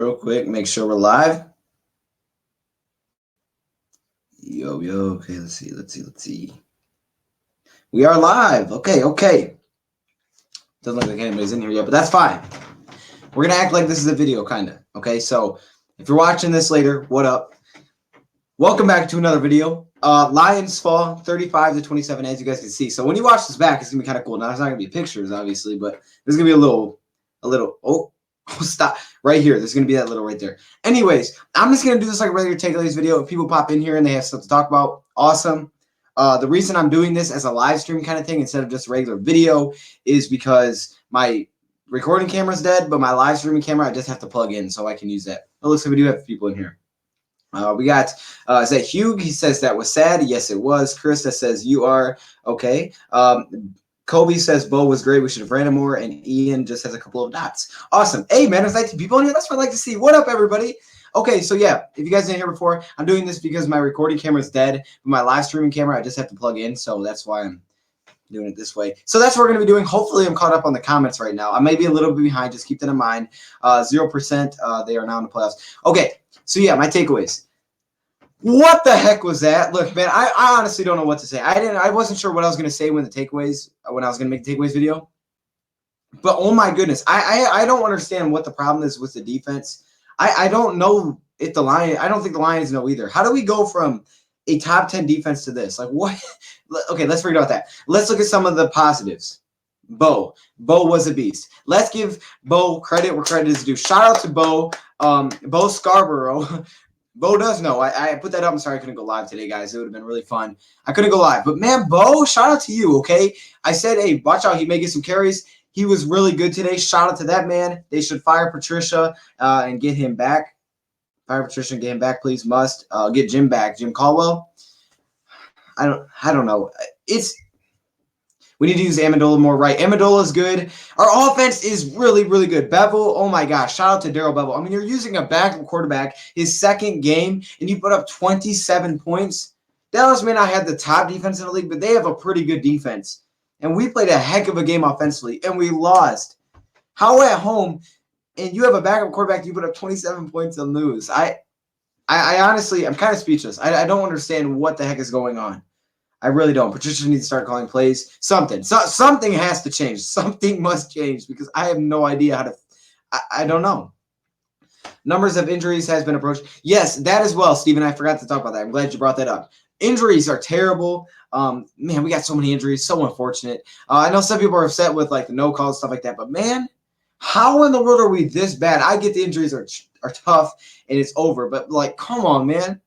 real quick. Make sure we're live. Yo. Okay, let's see. We are live. Okay. Doesn't look like anybody's in here yet, but that's fine. We're going to act like this is a video, kind of. Okay, so if you're watching this later, what up? Welcome back to another video. Lions fall 35-27, as you guys can see. So when you watch this back, it's going to be kind of cool. Now, it's not going to be pictures, obviously, but there's going to be a little, oh, stop. Right here. There's going to be that little right there. Anyways, I'm just going to do this like a regular takeaways video. If people pop in here and they have stuff to talk about, awesome. The reason I'm doing this as a live stream kind of thing instead of just a regular video is because my recording camera's dead, but my live streaming camera, I just have to plug in so I can use that. It looks like we do have people in here. We got, is that Hugh? He says that was sad. Yes, it was. Krista says you are okay. Kobe says Bo was great. We should have ran him more. And Ian just has a couple of dots. Awesome. Hey, man, there's 19 people in here. That's what I like to see. What up, everybody? Okay, so yeah, if you guys didn't hear before, I'm doing this because my recording camera is dead. But my live streaming camera, I just have to plug in. So that's why I'm doing it this way. So that's what we're going to be doing. Hopefully, I'm caught up on the comments right now. I may be a little bit behind. Just keep that in mind. 0%. They are now in the playoffs. Okay, so yeah, my takeaways. What the heck was that? Look, man, I honestly don't know what to say. I wasn't sure what I was going to say when I was going to make the takeaways video. But oh my goodness, I don't understand what the problem is with the defense. I don't know if I don't think the Lions know either. How do we go from a top 10 defense to this? Like what? Okay, let's forget about that. Let's look at some of the positives. Bo was a beast. Let's give Bo credit where credit is due. Shout out to Bo. Bo Scarborough. Bo does know. I put that up. I'm sorry I couldn't go live today, guys. It would have been really fun. I couldn't go live. But, man, Bo, shout out to you, okay? I said, hey, watch out. He may get some carries. He was really good today. Shout out to that man. They should fire Patricia and get him back. Fire Patricia and get him back, please. Must. Get Jim back. Jim Caldwell. I don't know. We need to use Amendola more, right? Amendola is good. Our offense is really, really good. Bevel, oh my gosh. Shout out to Daryl Bevel. I mean, you're using a backup quarterback, his second game, and you put up 27 points. Dallas may not have the top defense in the league, but they have a pretty good defense. And we played a heck of a game offensively, and we lost. How at home, and you have a backup quarterback, you put up 27 points and lose. I honestly, I'm kind of speechless. I don't understand what the heck is going on. I really don't. Patricia needs to start calling plays. Something has to change. Something must change because I have no idea how to. I don't know. Numbers of injuries has been approached. Yes, that as well, Steven. I forgot to talk about that. I'm glad you brought that up. Injuries are terrible. Man, we got so many injuries. So unfortunate. I know some people are upset with like the no calls, stuff like that. But man, how in the world are we this bad? I get the injuries are tough and it's over. But like, come on, man.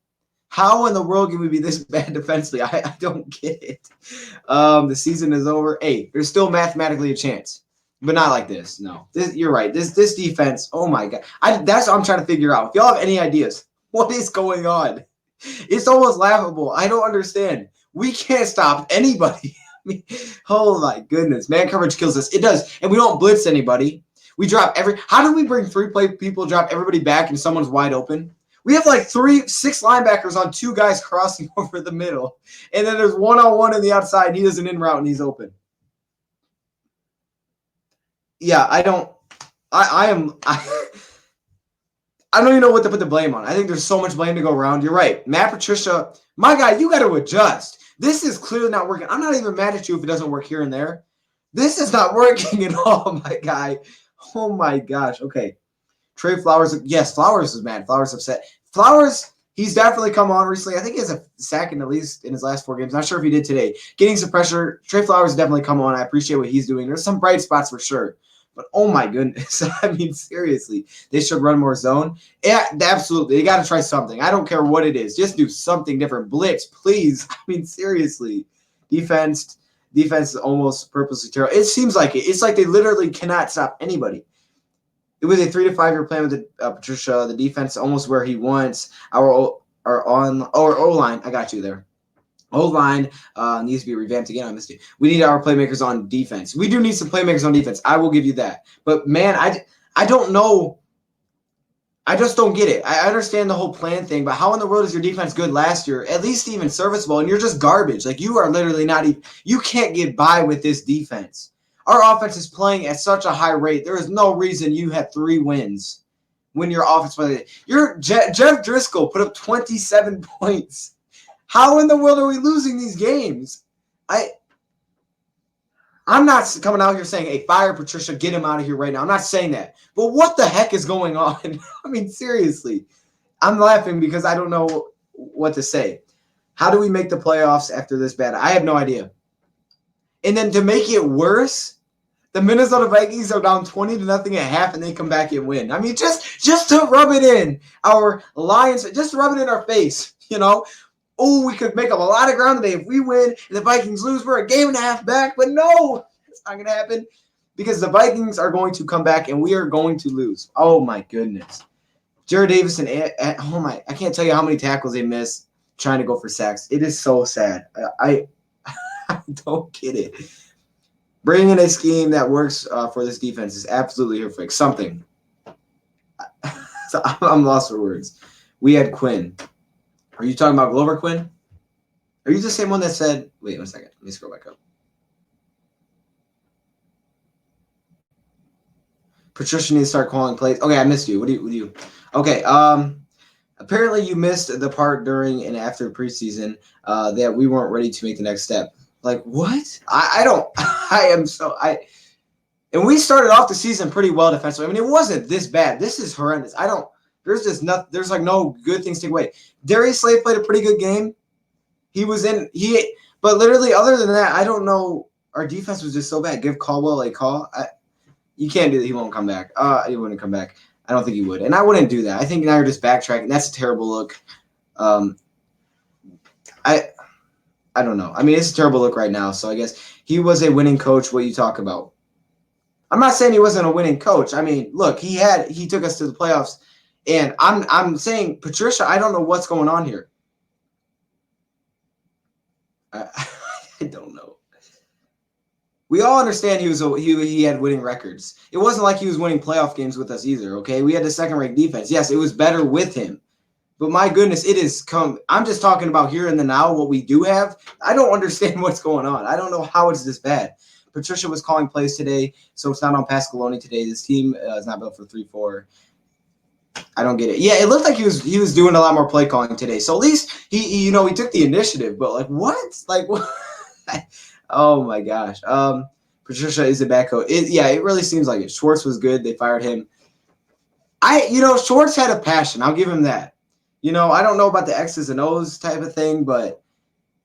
How in the world can we be this bad defensively? I don't get it. The season is over. Hey, there's still mathematically a chance, but not like this. No, you're right. This defense. Oh my God, that's what I'm trying to figure out. If y'all have any ideas, what is going on? It's almost laughable. I don't understand. We can't stop anybody. I mean, oh my goodness, man coverage kills us. It does, and we don't blitz anybody. We drop How do we bring 3 people, drop everybody back, and someone's wide open? We have like 6 linebackers on 2 guys crossing over the middle. And then there's one-on-one in the outside. And he does an in route and he's open. Yeah, I don't even know what to put the blame on. I think there's so much blame to go around. You're right. Matt Patricia, my guy, you got to adjust. This is clearly not working. I'm not even mad at you if it doesn't work here and there. This is not working at all, my guy. Oh my gosh. Okay. Trey Flowers, yes, Flowers is mad. Flowers upset. Flowers, he's definitely come on recently. I think he has a sack at least in his last 4 games. Not sure if he did today. Getting some pressure. Trey Flowers definitely come on. I appreciate what he's doing. There's some bright spots for sure. But oh my goodness. I mean, seriously, they should run more zone. Yeah, absolutely. They got to try something. I don't care what it is. Just do something different. Blitz, please. I mean, seriously. Defense is almost purposely terrible. It seems like it. It's like they literally cannot stop anybody. It was a 3 to 5 year plan with Patricia. The defense almost where he wants. Our O-line. I got you there. O-line needs to be revamped again. I missed it. We need our playmakers on defense. We do need some playmakers on defense. I will give you that. But, man, I don't know. I just don't get it. I understand the whole plan thing, but how in the world is your defense good last year? At least even serviceable, and you're just garbage. Like, you are literally not even – you can't get by with this defense. Our offense is playing at such a high rate. There is no reason you have 3 wins when your offense plays. Jeff Driscoll put up 27 points. How in the world are we losing these games? I'm not coming out here saying, hey, fire Patricia, get him out of here right now. I'm not saying that. But what the heck is going on? I mean, seriously. I'm laughing because I don't know what to say. How do we make the playoffs after this bad? I have no idea. And then to make it worse, the Minnesota Vikings are down 20-0 at half, and they come back and win. I mean, just to rub it in our Lions, just to rub it in our face, Oh, we could make up a lot of ground today if we win and the Vikings lose. We're a game and a half back, but no, it's not going to happen because the Vikings are going to come back and we are going to lose. Oh my goodness, Jared Davis and I can't tell you how many tackles they missed trying to go for sacks. It is so sad. I don't get it. Bringing in a scheme that works for this defense is absolutely here to fix something. So I'm lost for words. We had Quinn. Are you talking about Glover Quinn? Are you the same one that said, wait 1 second, let me scroll back up. Patricia needs to start calling plays. Okay, I missed you. What do you? Okay, apparently you missed the part during and after preseason that we weren't ready to make the next step. Like, what? And we started off the season pretty well defensively. I mean, it wasn't this bad. This is horrendous. There's no good things to take away. Darius Slade played a pretty good game. But literally other than that, I don't know. Our defense was just so bad. Give Caldwell a call. You can't do that. He won't come back. He wouldn't come back. I don't think he would. And I wouldn't do that. I think now you're just backtracking. That's a terrible look. I don't know. I mean, it's a terrible look right now. So I guess he was a winning coach. What you talk about? I'm not saying he wasn't a winning coach. I mean, look, he took us to the playoffs. And I'm saying, Patricia, I don't know what's going on here. I don't know. We all understand he had winning records. It wasn't like he was winning playoff games with us either, okay? We had the second-ranked defense. Yes, it was better with him. But my goodness, I'm just talking about here and the now, what we do have. I don't understand what's going on. I don't know how it's this bad. Patricia was calling plays today, so it's not on Pasqualoni today. This team is not built for 3-4. I don't get it. Yeah, it looked like he was doing a lot more play calling today. So at least he took the initiative. But like what? Like what? Oh my gosh. Patricia is a back coach. It really seems like it. Schwartz was good. They fired him. Schwartz had a passion. I'll give him that. I don't know about the X's and O's type of thing, but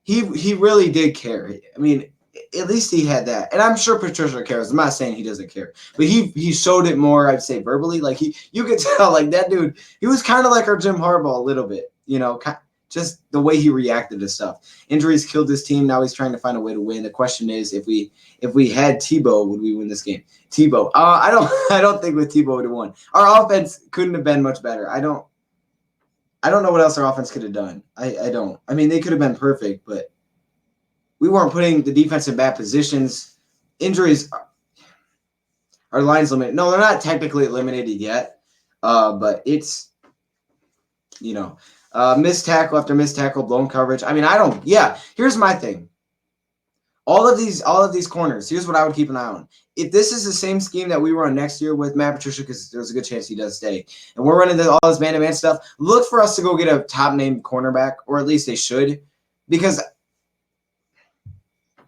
he really did care. I mean, at least he had that. And I'm sure Patricia cares. I'm not saying he doesn't care. But he showed it more, I'd say, verbally. Like you could tell, like that dude, he was kind of like our Jim Harbaugh a little bit, just the way he reacted to stuff. Injuries killed this team. Now he's trying to find a way to win. The question is, if we had Tebow, would we win this game? Tebow. I don't think with Tebow would have won. Our offense couldn't have been much better. I don't know what else our offense could have done. I don't. I mean, they could have been perfect, but we weren't putting the defense in bad positions. Injuries, our line's limited. No, they're not technically eliminated yet, but it's, missed tackle after missed tackle, blown coverage. I mean, here's my thing. All of these corners, here's what I would keep an eye on. If this is the same scheme that we run next year with Matt Patricia, because there's a good chance he does stay, and we're running all this man-to-man stuff, look for us to go get a top-named cornerback, or at least they should, because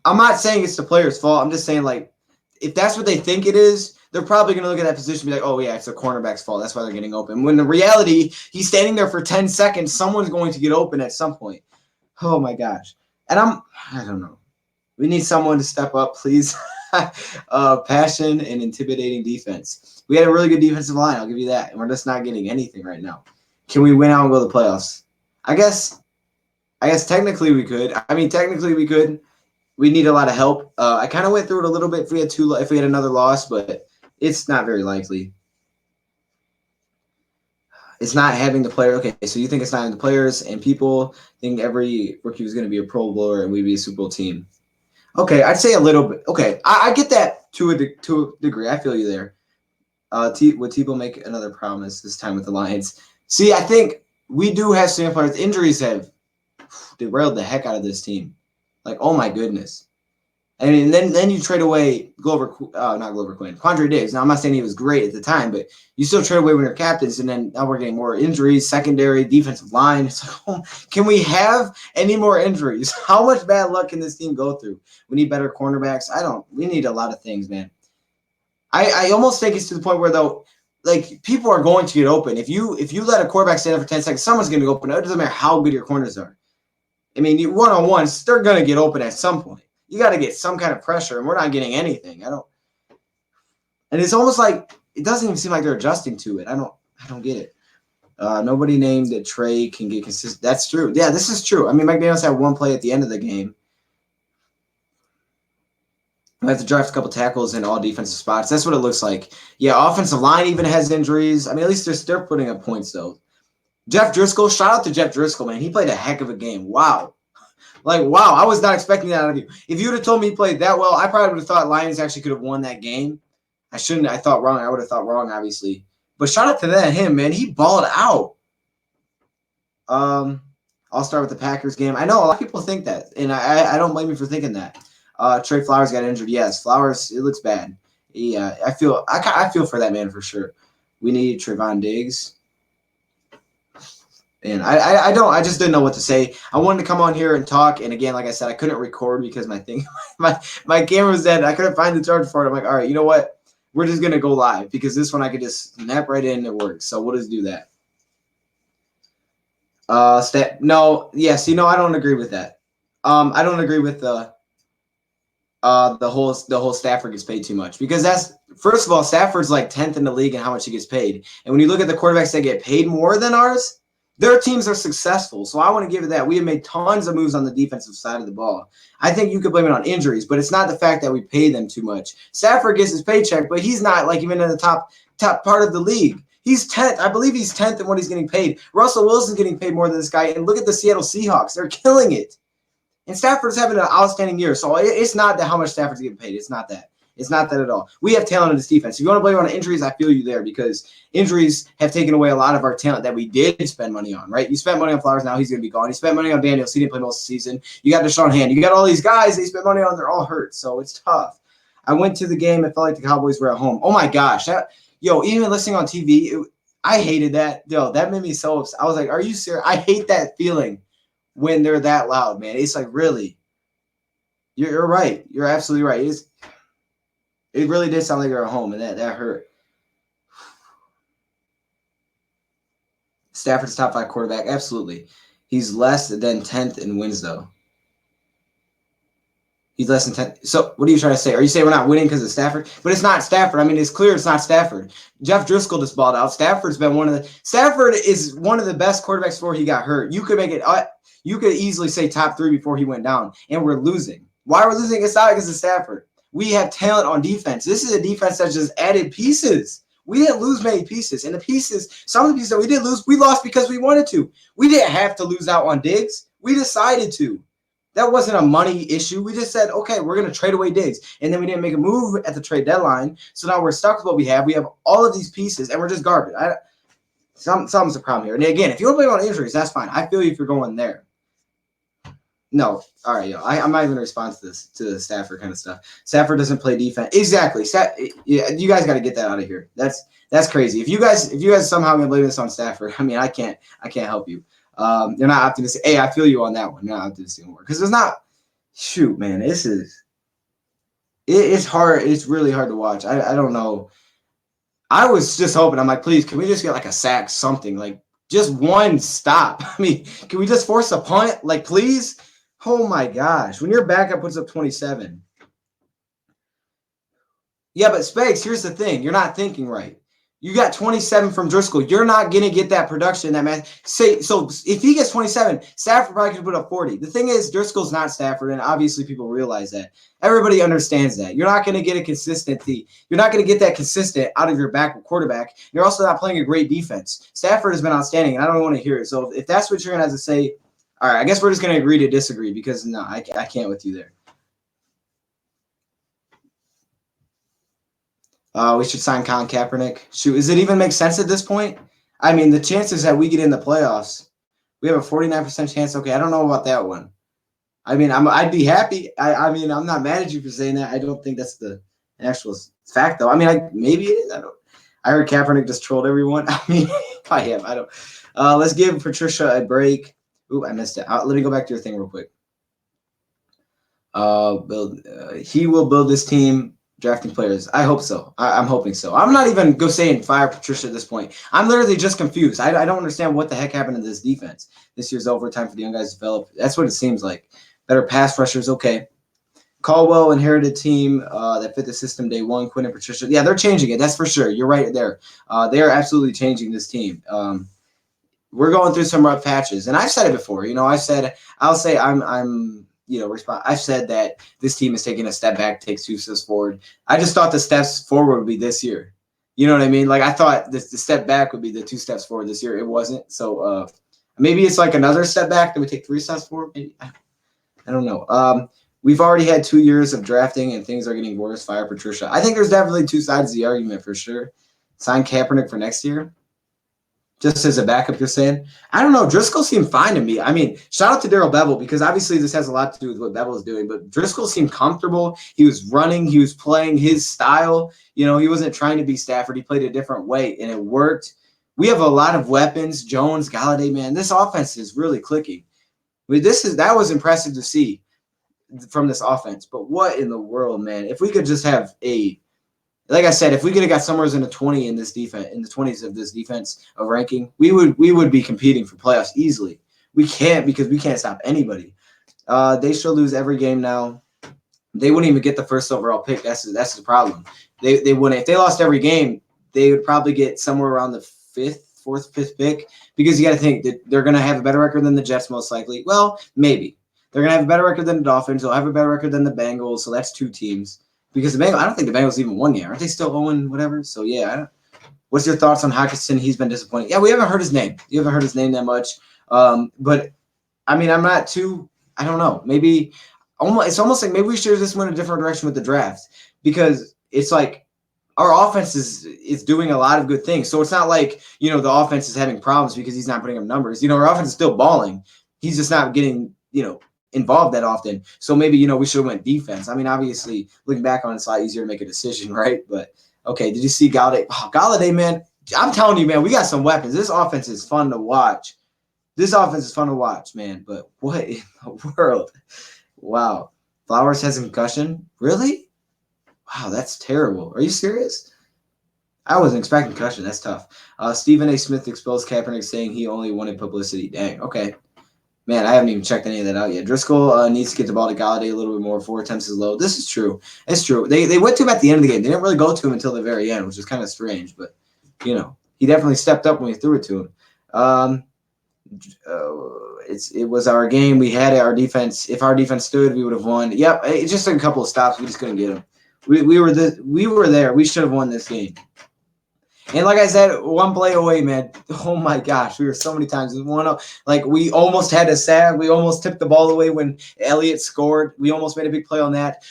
I'm not saying it's the player's fault. I'm just saying, like, if that's what they think it is, they're probably going to look at that position and be like, oh, yeah, it's the cornerback's fault. That's why they're getting open. When the reality, he's standing there for 10 seconds. Someone's going to get open at some point. Oh, my gosh. And I don't know. We need someone to step up, please. Passion and intimidating defense. We had a really good defensive line. I'll give you that. And we're just not getting anything right now. Can we win out and go to the playoffs? I guess technically we could. I mean, technically we could. We need a lot of help. I kind of went through it a little bit if we had another loss, but it's not very likely. It's not having the player. Okay, so you think it's not having the players, and people think every rookie was going to be a Pro Bowler and we'd be a Super Bowl team. Okay, I'd say a little bit. Okay, I get that to a degree. I feel you there. Would Tebow make another promise this time with the Lions? See, I think we do have some players. Injuries have derailed the heck out of this team. Like, oh my goodness. I mean, then you trade away not Glover Quinn, Quandre Diggs. Now, I'm not saying he was great at the time, but you still trade away when you're captains, and then now we're getting more injuries, secondary, defensive line. It's like, oh, can we have any more injuries? How much bad luck can this team go through? We need better cornerbacks. We need a lot of things, man. I almost think it's to the point where, though, like, people are going to get open. If you let a quarterback stand up for 10 seconds, someone's going to go open. It doesn't matter how good your corners are. I mean, you one-on-ones, they're going to get open at some point. You got to get some kind of pressure, and we're not getting anything. And it's almost like it doesn't even seem like they're adjusting to it. I don't get it. Nobody named that Trey can get consistent. That's true. Yeah, this is true. I mean, McDaniels had one play at the end of the game. We have to draft a couple tackles in all defensive spots. That's what it looks like. Yeah, offensive line even has injuries. I mean, at least they're putting up points, though. Jeff Driscoll, shout out to Jeff Driscoll, man. He played a heck of a game. Wow. Like, wow, I was not expecting that out of you. If you would have told me he played that well, I probably would have thought Lions actually could have won that game. I thought wrong. I would have thought wrong, obviously. But shout out to him, man. He balled out. I'll start with the Packers game. I know a lot of people think that, and I don't blame you for thinking that. Trey Flowers got injured. Yes, Flowers, it looks bad. Yeah, I feel for that man for sure. We need Trevon Diggs. And I just didn't know what to say. I wanted to come on here and talk. And again, like I said, I couldn't record because my camera was dead. I couldn't find the charge for it. I'm like, all right, you know what? We're just going to go live because this one I could just snap right in and it works. So we'll just do that. I don't agree with that. I don't agree with the whole Stafford gets paid too much because that's, first of all, Stafford's like 10th in the league in how much he gets paid. And when you look at the quarterbacks that get paid more than ours, their teams are successful. So I want to give it that. We have made tons of moves on the defensive side of the ball. I think you could blame it on injuries, but it's not the fact that we pay them too much. Stafford gets his paycheck, but he's not like even in the top part of the league. He's 10th. I believe he's 10th in what he's getting paid. Russell Wilson's getting paid more than this guy. And look at the Seattle Seahawks. They're killing it. And Stafford's having an outstanding year. So it's not that how much Stafford's getting paid. It's not that. It's not that at all. We have talent in this defense. If you want to blame it on injuries, I feel you there because injuries have taken away a lot of our talent that we did spend money on, right? You spent money on Flowers, now he's going to be gone. You spent money on Daniels, he didn't play most of the season. You got Deshaun Hand. You got all these guys that you spent money on, they're all hurt, so it's tough. I went to the game. It felt like the Cowboys were at home. Oh, my gosh. Even listening on TV, I hated that. Yo, that made me so upset. I was like, are you serious? I hate that feeling when they're that loud, man. It's like, really? You're right. You're absolutely right. It really did sound like they're at home, and that hurt. Stafford's top 5 quarterback. Absolutely. He's less than 10th in wins, though. He's less than 10th. So what are you trying to say? Are you saying we're not winning because of Stafford? But it's not Stafford. I mean, it's clear it's not Stafford. Jeff Driscoll just balled out. Stafford is one of the best quarterbacks before he got hurt. You could make it. You could easily say top 3 before he went down, and we're losing. Why are we losing? It's not because of Stafford. We have talent on defense. This is a defense that just added pieces. We didn't lose many pieces. And some of the pieces that we did lose, we lost because we wanted to. We didn't have to lose out on Diggs. We decided to. That wasn't a money issue. We just said, okay, we're going to trade away Diggs. And then we didn't make a move at the trade deadline. So now we're stuck with what we have. We have all of these pieces, and we're just garbage. Something's a problem here. And again, if you want to blame on injuries, that's fine. I feel you if you're going there. No. All right, I'm not even going to respond to the Stafford kind of stuff. Stafford doesn't play defense. Exactly. You guys got to get that out of here. That's crazy. If you guys somehow going to blame this on Stafford, I mean, I can't help you. You're not optimistic. Hey, I feel you on that one. You're not optimistic anymore. Because there's not – shoot, man, it's hard. It's really hard to watch. I don't know. I was just hoping. I'm like, please, can we just get like a sack, something? Like just one stop. I mean, can we just force a punt? Like, please? Oh, my gosh. When your backup puts up 27. Yeah, but Spags, here's the thing. You're not thinking right. You got 27 from Driscoll. You're not going to get that production that man. So if he gets 27, Stafford probably could put up 40. The thing is, Driscoll's not Stafford, and obviously people realize that. Everybody understands that. You're not going to get a consistency. You're not going to get that consistent out of your backup quarterback. You're also not playing a great defense. Stafford has been outstanding, and I don't want to hear it. So if that's what you're going to have to say, all right, I guess we're just going to agree to disagree because, no, I can't with you there. We should sign Colin Kaepernick. Shoot, does it even make sense at this point? I mean, the chances that we get in the playoffs, we have a 49% chance. Okay, I don't know about that one. I mean, I'd be happy. I mean, I'm not mad at you for saying that. I don't think that's the actual fact, though. I mean, maybe it is. I don't. I heard Kaepernick just trolled everyone. I mean, I have. I don't. Let's give Patricia a break. Ooh, I missed it. Let me go back to your thing real quick. He will build this team drafting players. I hope so. I'm hoping so. I'm not even saying fire Patricia at this point. I'm literally just confused. I don't understand what the heck happened to this defense. This year's over. Time for the young guys to develop. That's what it seems like. Better pass rushers. Okay. Caldwell inherited team that fit the system day one. Quinn and Patricia. Yeah, they're changing it. That's for sure. You're right there. They are absolutely changing this team. We're going through some rough patches, and I've said it before. I'll say I'm I've said that this team is taking a step back, takes 2 steps forward. I just thought the steps forward would be this year. You know what I mean? Like I thought the step back would be the 2 steps forward this year. It wasn't. So maybe it's like another step back that we take 3 steps forward. Maybe I don't know. We've already had 2 years of drafting and things are getting worse. Fire Patricia. I think there's definitely 2 sides of the argument for sure. Sign Kaepernick for next year. Just as a backup, you're saying? I don't know. Driscoll seemed fine to me. I mean, shout out to Darrell Bevel because obviously this has a lot to do with what Bevel is doing. But Driscoll seemed comfortable. He was running. He was playing his style. He wasn't trying to be Stafford. He played a different way, and it worked. We have a lot of weapons. Jones, Galladay, man. This offense is really clicking. I mean, that was impressive to see from this offense. But what in the world, man? If we could just have like I said, if we could have got somewhere in the 20 in this defense, in the 20s of this defense of ranking, we would be competing for playoffs easily. We can't because we can't stop anybody. They should lose every game now. They wouldn't even get the first overall pick. That's the problem. They wouldn't. If they lost every game, they would probably get somewhere around the 4th, 5th pick because you got to think that they're going to have a better record than the Jets most likely. Well, maybe. They're going to have a better record than the Dolphins. They'll have a better record than the Bengals. So that's 2 teams. Because the Bengals, I don't think the Bengals even won yet. Aren't they still 0 whatever? So, yeah. What's your thoughts on Hockenson? He's been disappointing. Yeah, we haven't heard his name. You haven't heard his name that much. But, I mean, I'm not too – I don't know. Maybe it's almost like maybe we should just went a different direction with the draft because it's like our offense is doing a lot of good things. So, it's not like, the offense is having problems because he's not putting up numbers. Our offense is still balling. He's just not getting, involved that often. So maybe, we should have went defense. I mean, obviously, looking back on it, it's a lot easier to make a decision, right? But, okay, did you see Galladay? Oh, Galladay, man, I'm telling you, man, we got some weapons. This offense is fun to watch. Man. But what in the world? Wow. Flowers has a concussion? Really? Wow, that's terrible. Are you serious? I wasn't expecting concussion. That's tough. Stephen A. Smith exposed Kaepernick saying he only wanted publicity. Dang, okay. Man, I haven't even checked any of that out yet. Driscoll needs to get the ball to Galladay a little bit more. 4 attempts is low. This is true. It's true. They went to him at the end of the game. They didn't really go to him until the very end, which is kind of strange. But, he definitely stepped up when we threw it to him. It was our game. We had our defense. If our defense stood, we would have won. Yep, it just took a couple of stops. We just couldn't get them. We were there. We should have won this game. And like I said, 1 play away, man. Oh my gosh, we were so many times. We almost had a sack. We almost tipped the ball away when Elliott scored. We almost made a big play on that.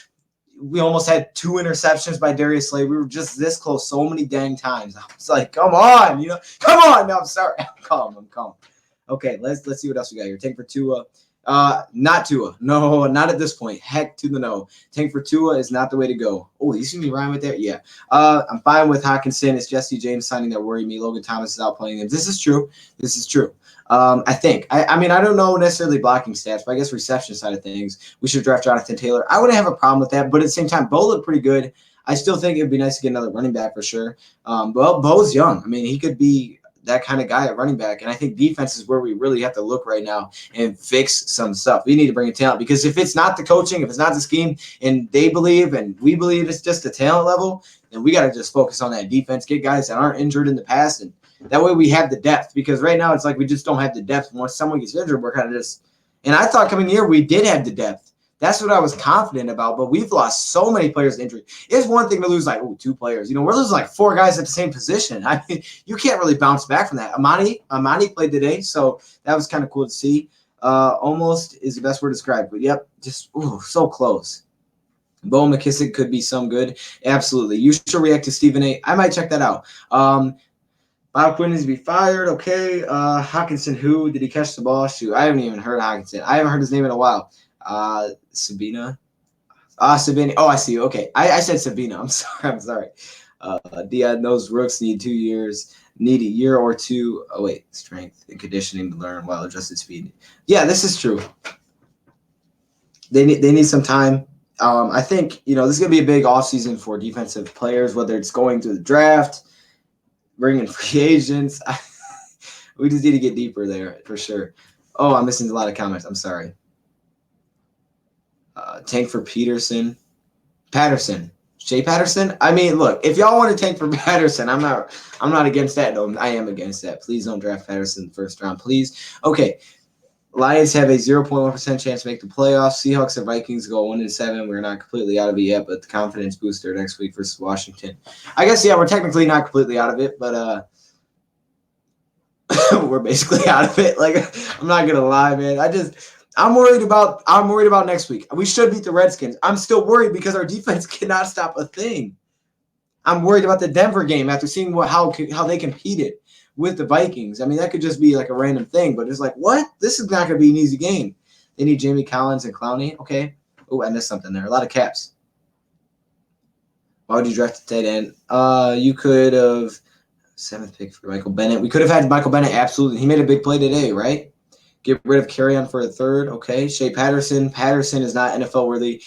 We almost had 2 interceptions by Darius Slay. We were just this close so many dang times. I was like, come on, come on. No, I'm sorry. I'm calm. Okay, let's see what else we got here. Tank for Tua. Not Tua. No, not at this point. Heck to the no. Tank for Tua is not the way to go. Oh, you see me rhyme with that? Yeah. I'm fine with Hockenson. It's Jesse James signing that worry me. Logan Thomas is out playing them. This is true. I think. I mean, I don't know necessarily blocking stats, but I guess reception side of things, we should draft Jonathan Taylor. I wouldn't have a problem with that, but at the same time, Bo looked pretty good. I still think it would be nice to get another running back for sure. Well, Bo's young. I mean, he could be that kind of guy at running back. And I think defense is where we really have to look right now and fix some stuff. We need to bring in talent because if it's not the coaching, if it's not the scheme, and they believe and we believe it's just the talent level, then we got to just focus on that defense, get guys that aren't injured in the past. And that way we have the depth because right now it's like we just don't have the depth. Once someone gets injured, we're kind of just – and I thought coming here we did have the depth. That's what I was confident about, but we've lost so many players to injury. It's one thing to lose 2 players. We're losing 4 guys at the same position. I mean, you can't really bounce back from that. Amani played today, so that was kind of cool to see. Almost is the best word to describe, but yep, just so close. Bo McKissick could be some good. Absolutely. You should react to Stephen A. I might check that out. Bob Quinn needs to be fired. Okay. Hockenson, who? Did he catch the ball? Shoot, I haven't even heard Hockenson. I haven't heard his name in a while. Sabina. Sabina. Oh, I see you. Okay. I said Sabina. I'm sorry. Dion, those rooks need 2 years. Need a year or two. Oh, wait. Strength and conditioning to learn while adjusted speed. Yeah, this is true. They need some time. I think, this is going to be a big offseason for defensive players, whether it's going through the draft, bringing free agents. We just need to get deeper there for sure. Oh, I'm missing a lot of comments. I'm sorry. Tank for Patterson. Shea Patterson? I mean, look, if y'all want to tank for Patterson, I'm not against that. No, I am against that. Please don't draft Patterson in the first round, please. Okay. Lions have a 0.1% chance to make the playoffs. Seahawks and Vikings go 1-7. We're not completely out of it yet, but the confidence booster next week versus Washington. I guess, yeah, we're technically not completely out of it, but we're basically out of it. Like, I'm not gonna lie, man. I'm worried about next week. We should beat the Redskins. I'm still worried because our defense cannot stop a thing. I'm worried about the Denver game after seeing how they competed with the Vikings. I mean, that could just be like a random thing, but it's like, what? This is not going to be an easy game. They need Jamie Collins and Clowney. Okay. Oh, I missed something there. A lot of caps. Why would you draft a tight end? You could have 7th pick for Michael Bennett. We could have had Michael Bennett. Absolutely. He made a big play today, right? Get rid of Carrion for a 3rd. Okay. Shea Patterson. Patterson is not NFL worthy.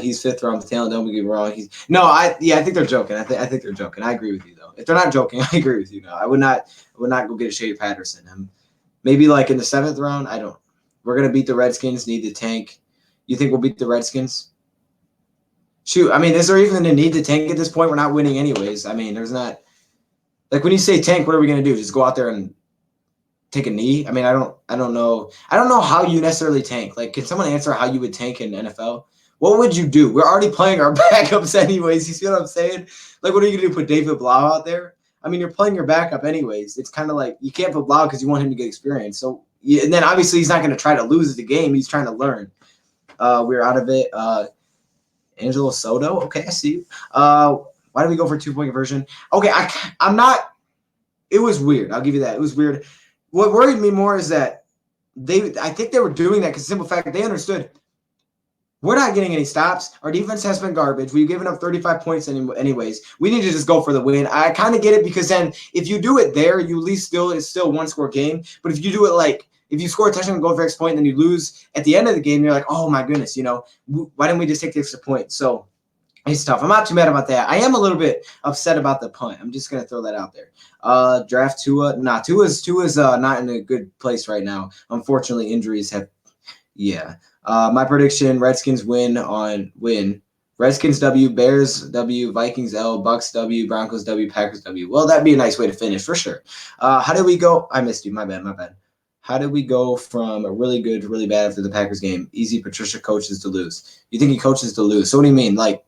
He's 5th round talent. Don't get me wrong. I think they're joking. I think they're joking. I agree with you though. If they're not joking, I agree with you. No, I would not go get a Shea Patterson. Maybe like in the 7th round. I don't. We're gonna beat the Redskins. Need to tank. You think we'll beat the Redskins? Shoot. I mean, is there even a need to tank at this point? We're not winning anyways. I mean, there's not. Like when you say tank, what are we gonna do? Just go out there and take a knee? I mean, I don't know. I don't know how you necessarily tank. Like, can someone answer how you would tank in NFL? What would you do? We're already playing our backups anyways. You see what I'm saying? Like, what are you going to do? Put David Blau out there? I mean, you're playing your backup anyways. It's kind of like you can't put Blau because you want him to get experience. So, yeah, and then obviously he's not going to try to lose the game. He's trying to learn. We're out of it. Angelo Soto. Okay, I see you. Why did we go for 2-point conversion? Okay, I'm not. It was weird. I'll give you that. It was weird. What worried me more is that I think they were doing that because the simple fact they understood we're not getting any stops. Our defense has been garbage. We've given up 35 points anyways. We need to just go for the win. I kind of get it because then if you do it there, you at least it's still 1-score game. But if you do it like if you score a touchdown and go for extra point and then you lose at the end of the game, you're like, oh my goodness, why didn't we just take the extra point? So it's tough. I'm not too mad about that. I am a little bit upset about the punt. I'm just gonna throw that out there. Draft Tua. Nah, Tua's not in a good place right now. Unfortunately, injuries have. Yeah. My prediction: Redskins win. Redskins W, Bears W, Vikings L, Bucks W, Broncos W, Packers W. Well, that'd be a nice way to finish for sure. How did we go? I missed you. My bad. How did we go from a really good to really bad after the Packers game? Easy. Patricia coaches to lose. You think he coaches to lose? So what do you mean? Like.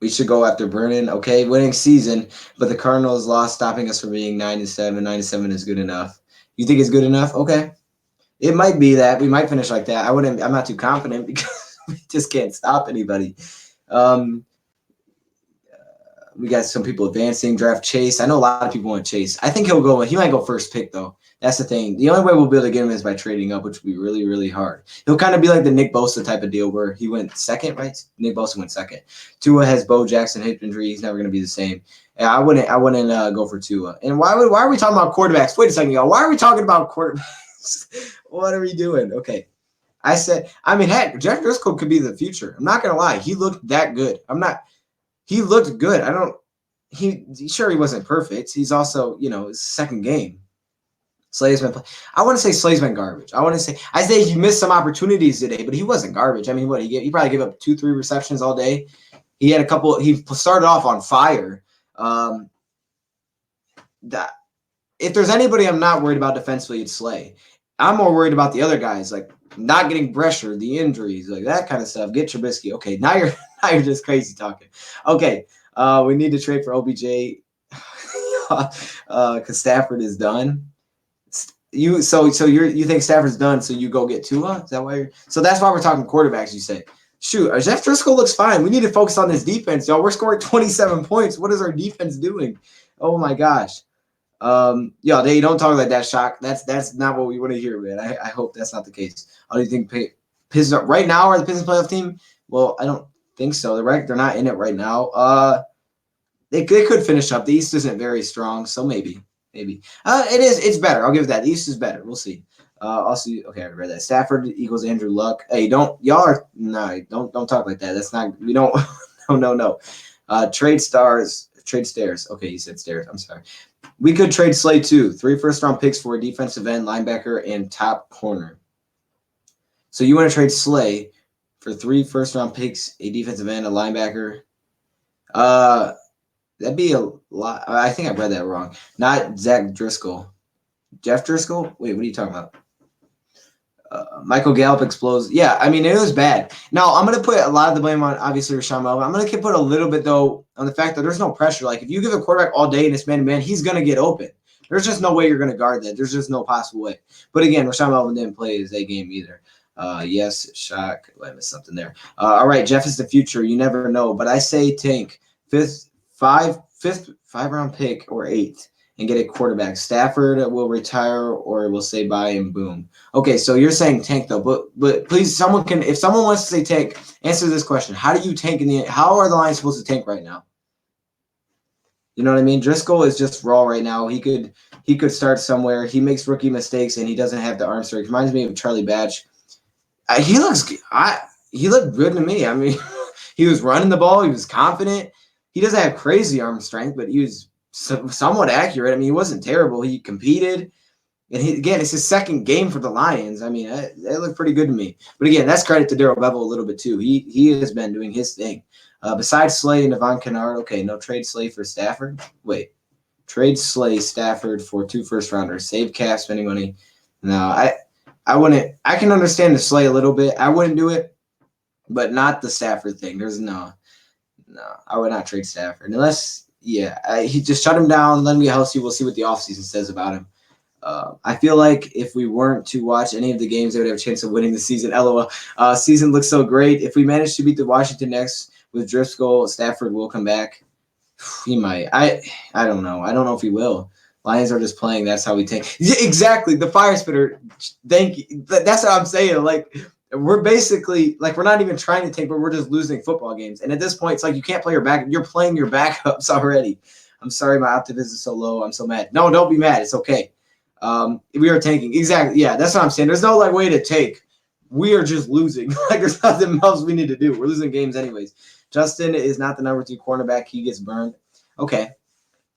We should go after Brennan. Okay, winning season, but the Cardinals lost, stopping us from being 9-7. 9-7 is good enough. You think it's good enough? Okay, it might be that we might finish like that. I'm not too confident because we just can't stop anybody. We got some people advancing. Draft Chase. I know a lot of people want Chase. I think he'll go. He might go first pick though. That's the thing. The only way we'll be able to get him is by trading up, which would be really, really hard. He'll kind of be like the Nick Bosa type of deal where he went 2nd, right? Nick Bosa went 2nd. Tua has Bo Jackson hip injury. He's never going to be the same. And I wouldn't go for Tua. And why are we talking about quarterbacks? Wait a second, y'all. Why are we talking about quarterbacks? What are we doing? Okay. Heck, Jeff Driscoll could be the future. I'm not going to lie. He looked that good. He looked good. Sure he wasn't perfect. He's also, his second game. Slay's been. I want to say Slay's been garbage. I say he missed some opportunities today, but he wasn't garbage. I mean, he probably gave up 2-3 receptions all day. He had a couple. He started off on fire. If there's anybody I'm not worried about defensively, it's Slay. I'm more worried about the other guys, like not getting pressure, the injuries, like that kind of stuff. Get Trubisky. Okay, now you're just crazy talking. Okay, we need to trade for OBJ because Stafford is done. You think Stafford's done, so you go get Tua? Is that why so that's why we're talking quarterbacks, you say. Shoot, Jeff Driscoll looks fine. We need to focus on this defense, y'all. We're scoring 27 points. What is our defense doing? Oh my gosh. Yo, they don't talk like that, Shock. That's not what we want to hear, man. I hope that's not the case. How do you think Pistons are, right now are the Pistons playoff team? Well, I don't think so. They're not in it right now. They could finish up. The East isn't very strong, so maybe. It is. It's better. I'll give it that. The East is better. We'll see. Also, okay, I read that. Stafford equals Andrew Luck. Hey, don't talk like that. That's not. We don't. No. Trade stairs. Okay, you said stairs. I'm sorry. We could trade Slay too. 3 first-round picks for a defensive end, linebacker, and top corner. So you want to trade Slay for 3 first-round picks, a defensive end, a linebacker? That'd be a lot. I think I read that wrong. Not Zach Driscoll. Jeff Driscoll? Wait, what are you talking about? Michael Gallup explodes. Yeah, I mean, it was bad. Now, I'm going to put a lot of the blame on, obviously, Rashawn Melvin. I'm going to put a little bit, though, on the fact that there's no pressure. Like, if you give a quarterback all day and it's man-to-man, he's going to get open. There's just no way you're going to guard that. There's just no possible way. But, again, Rashawn Melvin didn't play his A game either. Yes, Shock. I missed something there. All right, Jeff is the future. You never know. But I say tank. Fifth round pick or 8th. And get a quarterback. Stafford will retire or will say bye and boom. Okay, so you're saying tank though, but please, if someone wants to say tank, answer this question: how do you tank how are the Lions supposed to tank right now? You know what I mean? Driscoll is just raw right now. He could start somewhere. He makes rookie mistakes and he doesn't have the arm strength. Reminds me of Charlie Batch. He looked good to me. I mean, he was running the ball. He was confident. He doesn't have crazy arm strength, but he was somewhat accurate. I mean, he wasn't terrible. He competed. And again, it's his second game for the Lions. I mean, it looked pretty good to me. But again, that's credit to Darrell Bevell a little bit too. He has been doing his thing. Besides Slay and Devon Kennard, okay, no trade Slay for Stafford. Wait, trade Slay Stafford for 2 first-rounders. Save cap, spending money. No, I wouldn't. I can understand the Slay a little bit. I wouldn't do it, but not the Stafford thing. There's no, I would not trade Stafford unless. Yeah, he just shut him down. Let him get healthy. We'll see what the offseason says about him. I feel like if we weren't to watch any of the games, they would have a chance of winning the season. LOL. Season looks so great. If we manage to beat the Washington next with Driscoll, Stafford will come back. He might. I don't know. I don't know if he will. Lions are just playing. That's how we take. Yeah, exactly. The fire spitter. Thank you. That's what I'm saying. Like, we're basically like, we're not even trying to take, but we're just losing football games. And at this point, it's like you can't play your back. You're playing your backups already. I'm sorry, my optimism is so low. I'm so mad. No, don't be mad. It's okay. We are tanking. Exactly. Yeah, that's what I'm saying. There's no like way to take. We are just losing. Like, there's nothing else we need to do. We're losing games anyways. Justin is not the number 2 cornerback. He gets burned. Okay.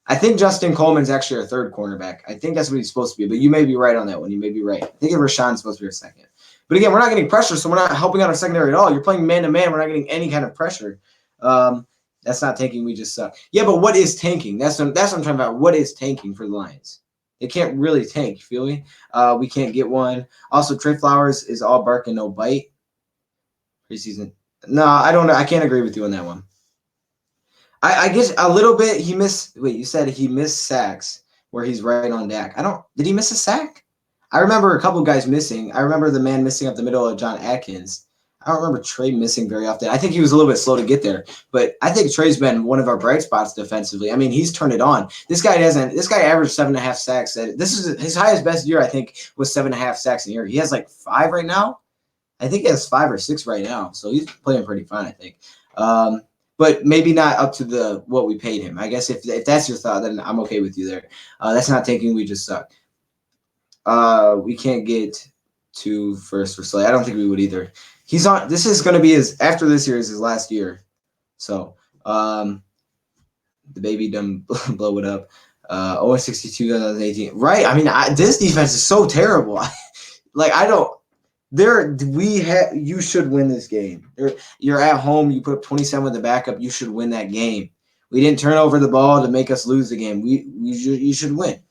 I think Justin Coleman's actually our 3rd cornerback. I think that's what he's supposed to be, but you may be right on that one. You may be right. I think Rashawn's supposed to be our 2nd. But again, we're not getting pressure, so we're not helping out our secondary at all. You're playing man-to-man. We're not getting any kind of pressure. That's not tanking. We just suck. Yeah, but what is tanking? That's what I'm talking about. What is tanking for the Lions? It can't really tank. You feel me? We can't get one. Also, Trey Flowers is all bark and no bite. Preseason. No, I don't know. I can't agree with you on that one. I guess a little bit he missed. Wait, you said he missed sacks where he's right on Dak. Did he miss a sack? I remember a couple guys missing. I remember the man missing up the middle of John Atkins. I don't remember Trey missing very often. I think he was a little bit slow to get there, but I think Trey's been one of our bright spots defensively. I mean, he's turned it on. This guy averaged 7.5 sacks. This is his highest best year, I think, was 7.5 sacks a year. He has like 5 right now. I think he has 5 or 6 right now. So he's playing pretty fine, I think. But maybe not up to what we paid him. I guess if that's your thought, then I'm okay with you there. That's not taking. We just suck. We can't get 2 first for Slay. I don't think we would either. He's on. This is going to be after this year is his last year. So the baby done blow it up. 0-62 2018. Right. I mean, this defense is so terrible. Like, I don't. You should win this game. You're at home. You put up 27 with the backup. You should win that game. We didn't turn over the ball to make us lose the game. You should win.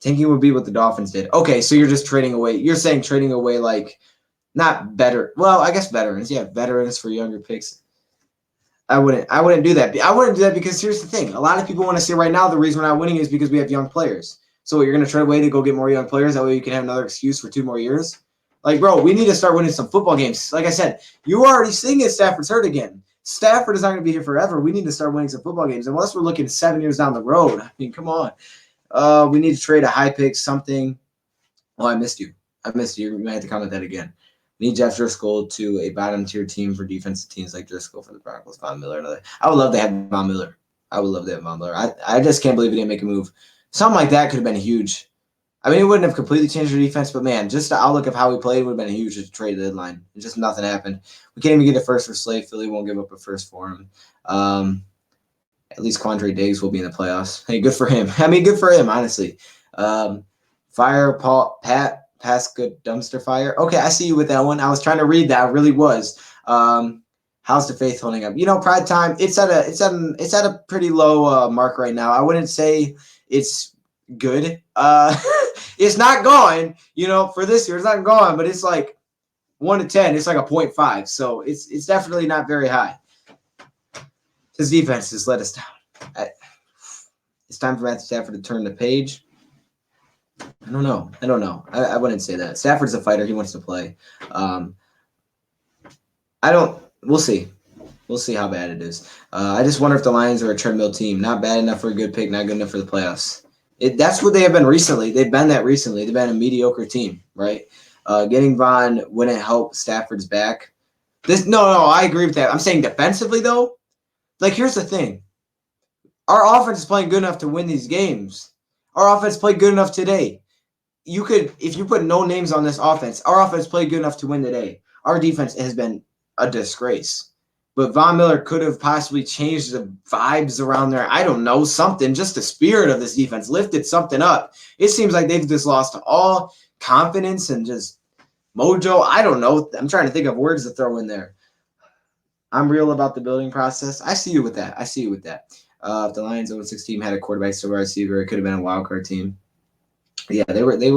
Tanking would be what the Dolphins did. Okay, so you're just trading away. You're saying trading away like not better. Well, I guess veterans. Yeah, veterans for younger picks. I wouldn't do that. I wouldn't do that because here's the thing. A lot of people want to say right now the reason we're not winning is because we have young players. So you're going to trade away to go get more young players. That way you can have another excuse for 2 more years. Like, bro, we need to start winning some football games. Like I said, you were already seeing it. Stafford's hurt again. Stafford is not going to be here forever. We need to start winning some football games. Unless we're looking 7 years down the road. I mean, come on. We need to trade a high pick, something. Oh, I missed you. I missed you. You might have to comment that again. We need Jeff Driscoll to a bottom tier team for defensive teams like Driscoll for the Broncos. Von Miller. Another. I would love to have Von Miller. I would love to have Von Miller. I just can't believe he didn't make a move. Something like that could have been huge. I mean, it wouldn't have completely changed our defense, but man, just the outlook of how we played would have been a huge trade deadline. Just nothing happened. We can't even get a first for Slade. Philly won't give up a first for him. At least Quandre Diggs will be in the playoffs. Hey, good for him. I mean, good for him, honestly. Fire Pat good dumpster fire. Okay, I see you with that one. I was trying to read that. I really was. How's the faith holding up? Pride time. It's at a pretty low mark right now. I wouldn't say it's good. It's not gone. For this year, it's not gone. But it's like 1 to 10. It's like a 0.5. So it's definitely not very high. His defense has let us down. It's time for Matthew Stafford to turn the page. I don't know. I wouldn't say that. Stafford's a fighter. He wants to play. We'll see. We'll see how bad it is. I just wonder if the Lions are a treadmill team. Not bad enough for a good pick, not good enough for the playoffs. That's what they have been recently. They've been that recently. They've been a mediocre team, right? Getting Von wouldn't help Stafford's back. No, I agree with that. I'm saying defensively, though, here's the thing. Our offense is playing good enough to win these games. Our offense played good enough today. If you put no names on this offense, our offense played good enough to win today. Our defense has been a disgrace. But Von Miller could have possibly changed the vibes around there. I don't know, something. Just the spirit of this defense lifted something up. It seems like they've just lost all confidence and just mojo. I don't know. I'm trying to think of words to throw in there. I'm real about the building process. I see you with that. If the Lions 0-6 team had a quarterback, still wide receiver, it could have been a wild card team. Yeah, they definitely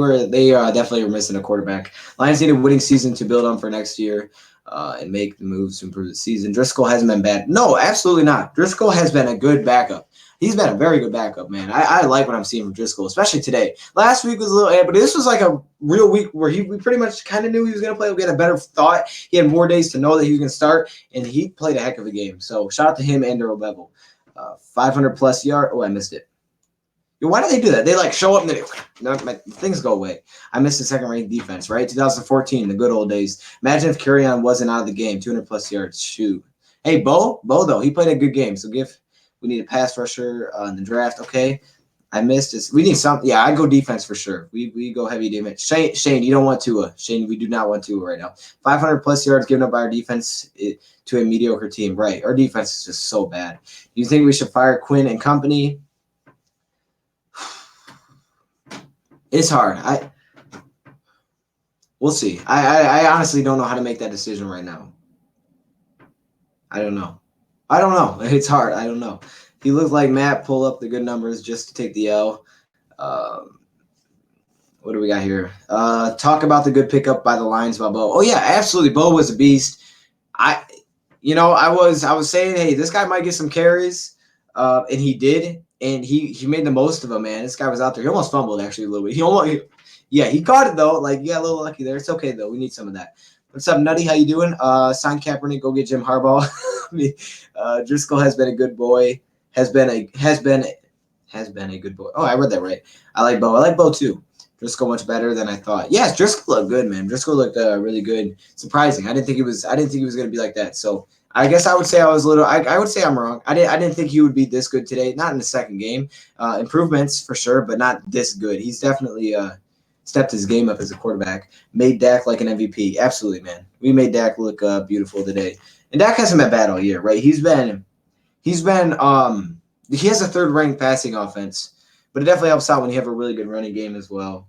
were missing a quarterback. Lions need a winning season to build on for next year and make the moves to improve the season. Driscoll hasn't been bad. No, absolutely not. Driscoll has been a good backup. He's been a very good backup, man. I like what I'm seeing from Driscoll, especially today. Last week was a little, but this was like a real week where we pretty much kind of knew he was going to play. We had a better thought. He had more days to know that he was going to start, and he played a heck of a game. So shout out to him and Darrell Bevel. 500-plus yard. Oh, I missed it. Why do they do that? They show up and my things go away. I missed the second-ranked defense, right? 2014, the good old days. Imagine if Kerryon wasn't out of the game, 200-plus yards. Shoot. Hey, Bo though, he played a good game. So we need a pass rusher in the draft. Okay, I missed this. We need something. Yeah, I'd go defense for sure. We go heavy defense. Shane, you don't want Tua. Shane, we do not want Tua right now. 500-plus yards given up by our defense to a mediocre team. Right, our defense is just so bad. You think we should fire Quinn and company? It's hard. We'll see. I honestly don't know how to make that decision right now. I don't know. It's hard. I don't know. He looked like Matt pull up the good numbers just to take the L. What do we got here? Talk about the good pickup by the Lions by Bo. Oh yeah, absolutely. Bo was a beast. I was saying, hey, this guy might get some carries, and he did. And he made the most of them, man. This guy was out there. He almost fumbled, actually, a little bit. He caught it, though. You got a little lucky there. It's okay, though. We need some of that. What's up, Nutty? How you doing? Sign Kaepernick. Go get Jim Harbaugh. Driscoll has been a good boy. Has been a good boy. Oh, I read that right. I like Bo. I like Bo, too. Driscoll much better than I thought. Yes, Driscoll looked good, man. Driscoll looked really good. Surprising. I didn't think he was going to be like that. So I guess I would say I was a little. I would say I'm wrong. I didn't think he would be this good today. Not in the second game. Improvements for sure, but not this good. He's definitely stepped his game up as a quarterback. Made Dak like an MVP. Absolutely, man. We made Dak look beautiful today. And Dak hasn't been bad all year, right? He has a third-ranked passing offense, but it definitely helps out when you have a really good running game as well.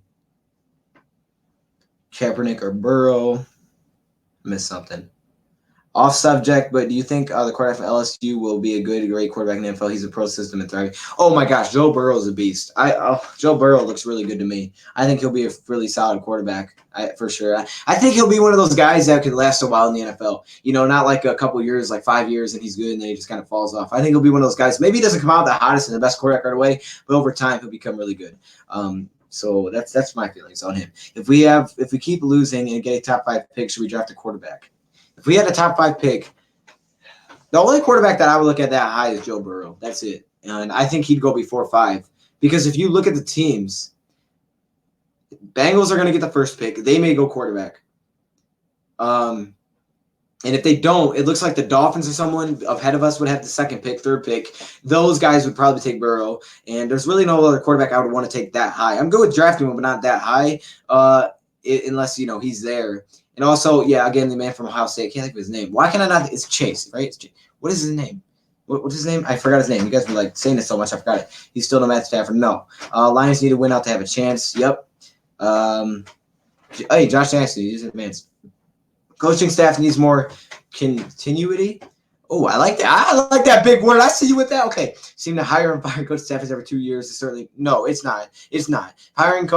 Kaepernick or Burrow. Missed something. Off subject, but do you think the quarterback from LSU will be a great quarterback in the NFL? He's a pro system and thriving. Oh my gosh, Joe Burrow is a beast. Joe Burrow looks really good to me. I think he'll be a really solid quarterback for sure. I think he'll be one of those guys that could last a while in the NFL. Not like a couple years, like 5 years, and he's good, and then he just kind of falls off. I think he'll be one of those guys. Maybe he doesn't come out the hottest and the best quarterback right away, but over time he'll become really good. So that's my feelings on him. If we keep losing and get a top 5 pick, should we draft a quarterback? If we had a top 5 pick, The only quarterback that I would look at that high is Joe Burrow. That's it. And I think he'd go before 5. Because if you look at the teams, Bengals are going to get the first pick. They may go quarterback. And if they don't, it looks like the Dolphins or someone ahead of us would have the second pick, third pick. Those guys would probably take Burrow. And there's really no other quarterback I would want to take that high. I'm good with drafting him, but not that high, unless, he's there. And also, yeah, again, the man from Ohio State. I can't think of his name. Why can I not? It's Chase, right? It's Chase. What is his name? What's his name? I forgot his name. You guys were saying this so much, I forgot it. He's still no Matt Stafford. No. Lions need to win out to have a chance. Yep. Hey, Josh Ashley, he's advanced. Coaching staff needs more continuity. Oh, I like that. I like that big word. I see you with that. Okay. Seem to hire and fire coaching staff is every 2 years. Is certainly no, it's not. It's not. Firing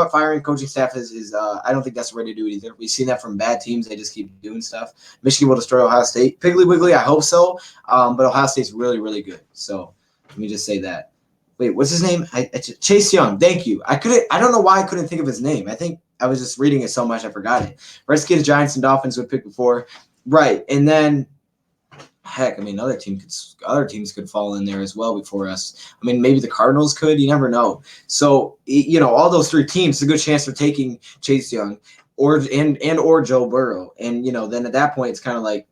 coaching staff is I don't think that's the way to do it either. We've seen that from bad teams. They just keep doing stuff. Michigan will destroy Ohio State. Piggly Wiggly, I hope so. But Ohio State's really, really good. So let me just say that. Wait, what's his name? Chase Young. Thank you. I don't know why I couldn't think of his name. I think I was just reading it so much I forgot it. Redskins, Giants, and Dolphins would pick before. Right. And then heck, I mean, other teams could fall in there as well before us. I mean, maybe the Cardinals could. You never know. So, all those 3 teams, it's a good chance for taking Chase Young or Joe Burrow. And, then at that point, it's kind of like,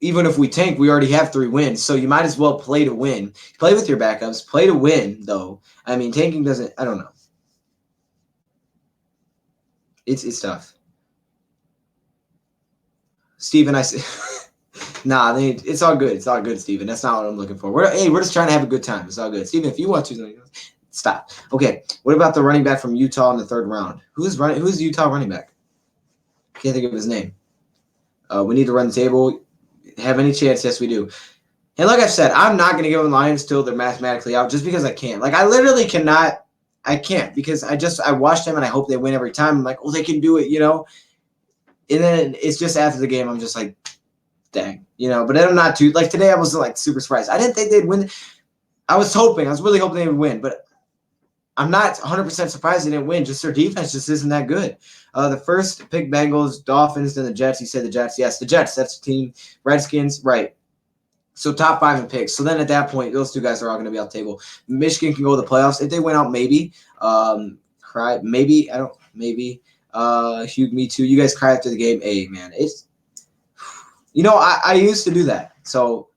even if we tank, we already have 3 wins. So you might as well play to win. Play with your backups. Play to win, though. I mean, tanking doesn't – I don't know. It's tough. Steven, I say – nah, it's all good. It's all good, Steven. That's not what I'm looking for. We're just trying to have a good time. It's all good. Steven, if you want to – stop. Okay, what about the running back from Utah in the 3rd round? Who's the Utah running back? Can't think of his name. We need to run the table. Have any chance? Yes, we do. And like I've said, I'm not going to give them Lions till they're mathematically out just because I can't. I literally cannot. I can't because I watch them and I hope they win every time. I'm like, oh, they can do it, And then it's just after the game, I'm just like, dang, But then I'm not too today. I was super surprised. I didn't think they'd win. I was really hoping they would win, but I'm not 100% surprised they didn't win. Just their defense just isn't that good. The first pick, Bengals, Dolphins, then the Jets. You said the Jets. Yes, the Jets. That's the team. Redskins, right. So top 5 in picks. So then at that point, those 2 guys are all going to be off the table. Michigan can go to the playoffs. If they win out, maybe. Cry. Maybe. I don't. Maybe. Hugh, me too. You guys cry after the game. Hey, man. It's. I used to do that. So.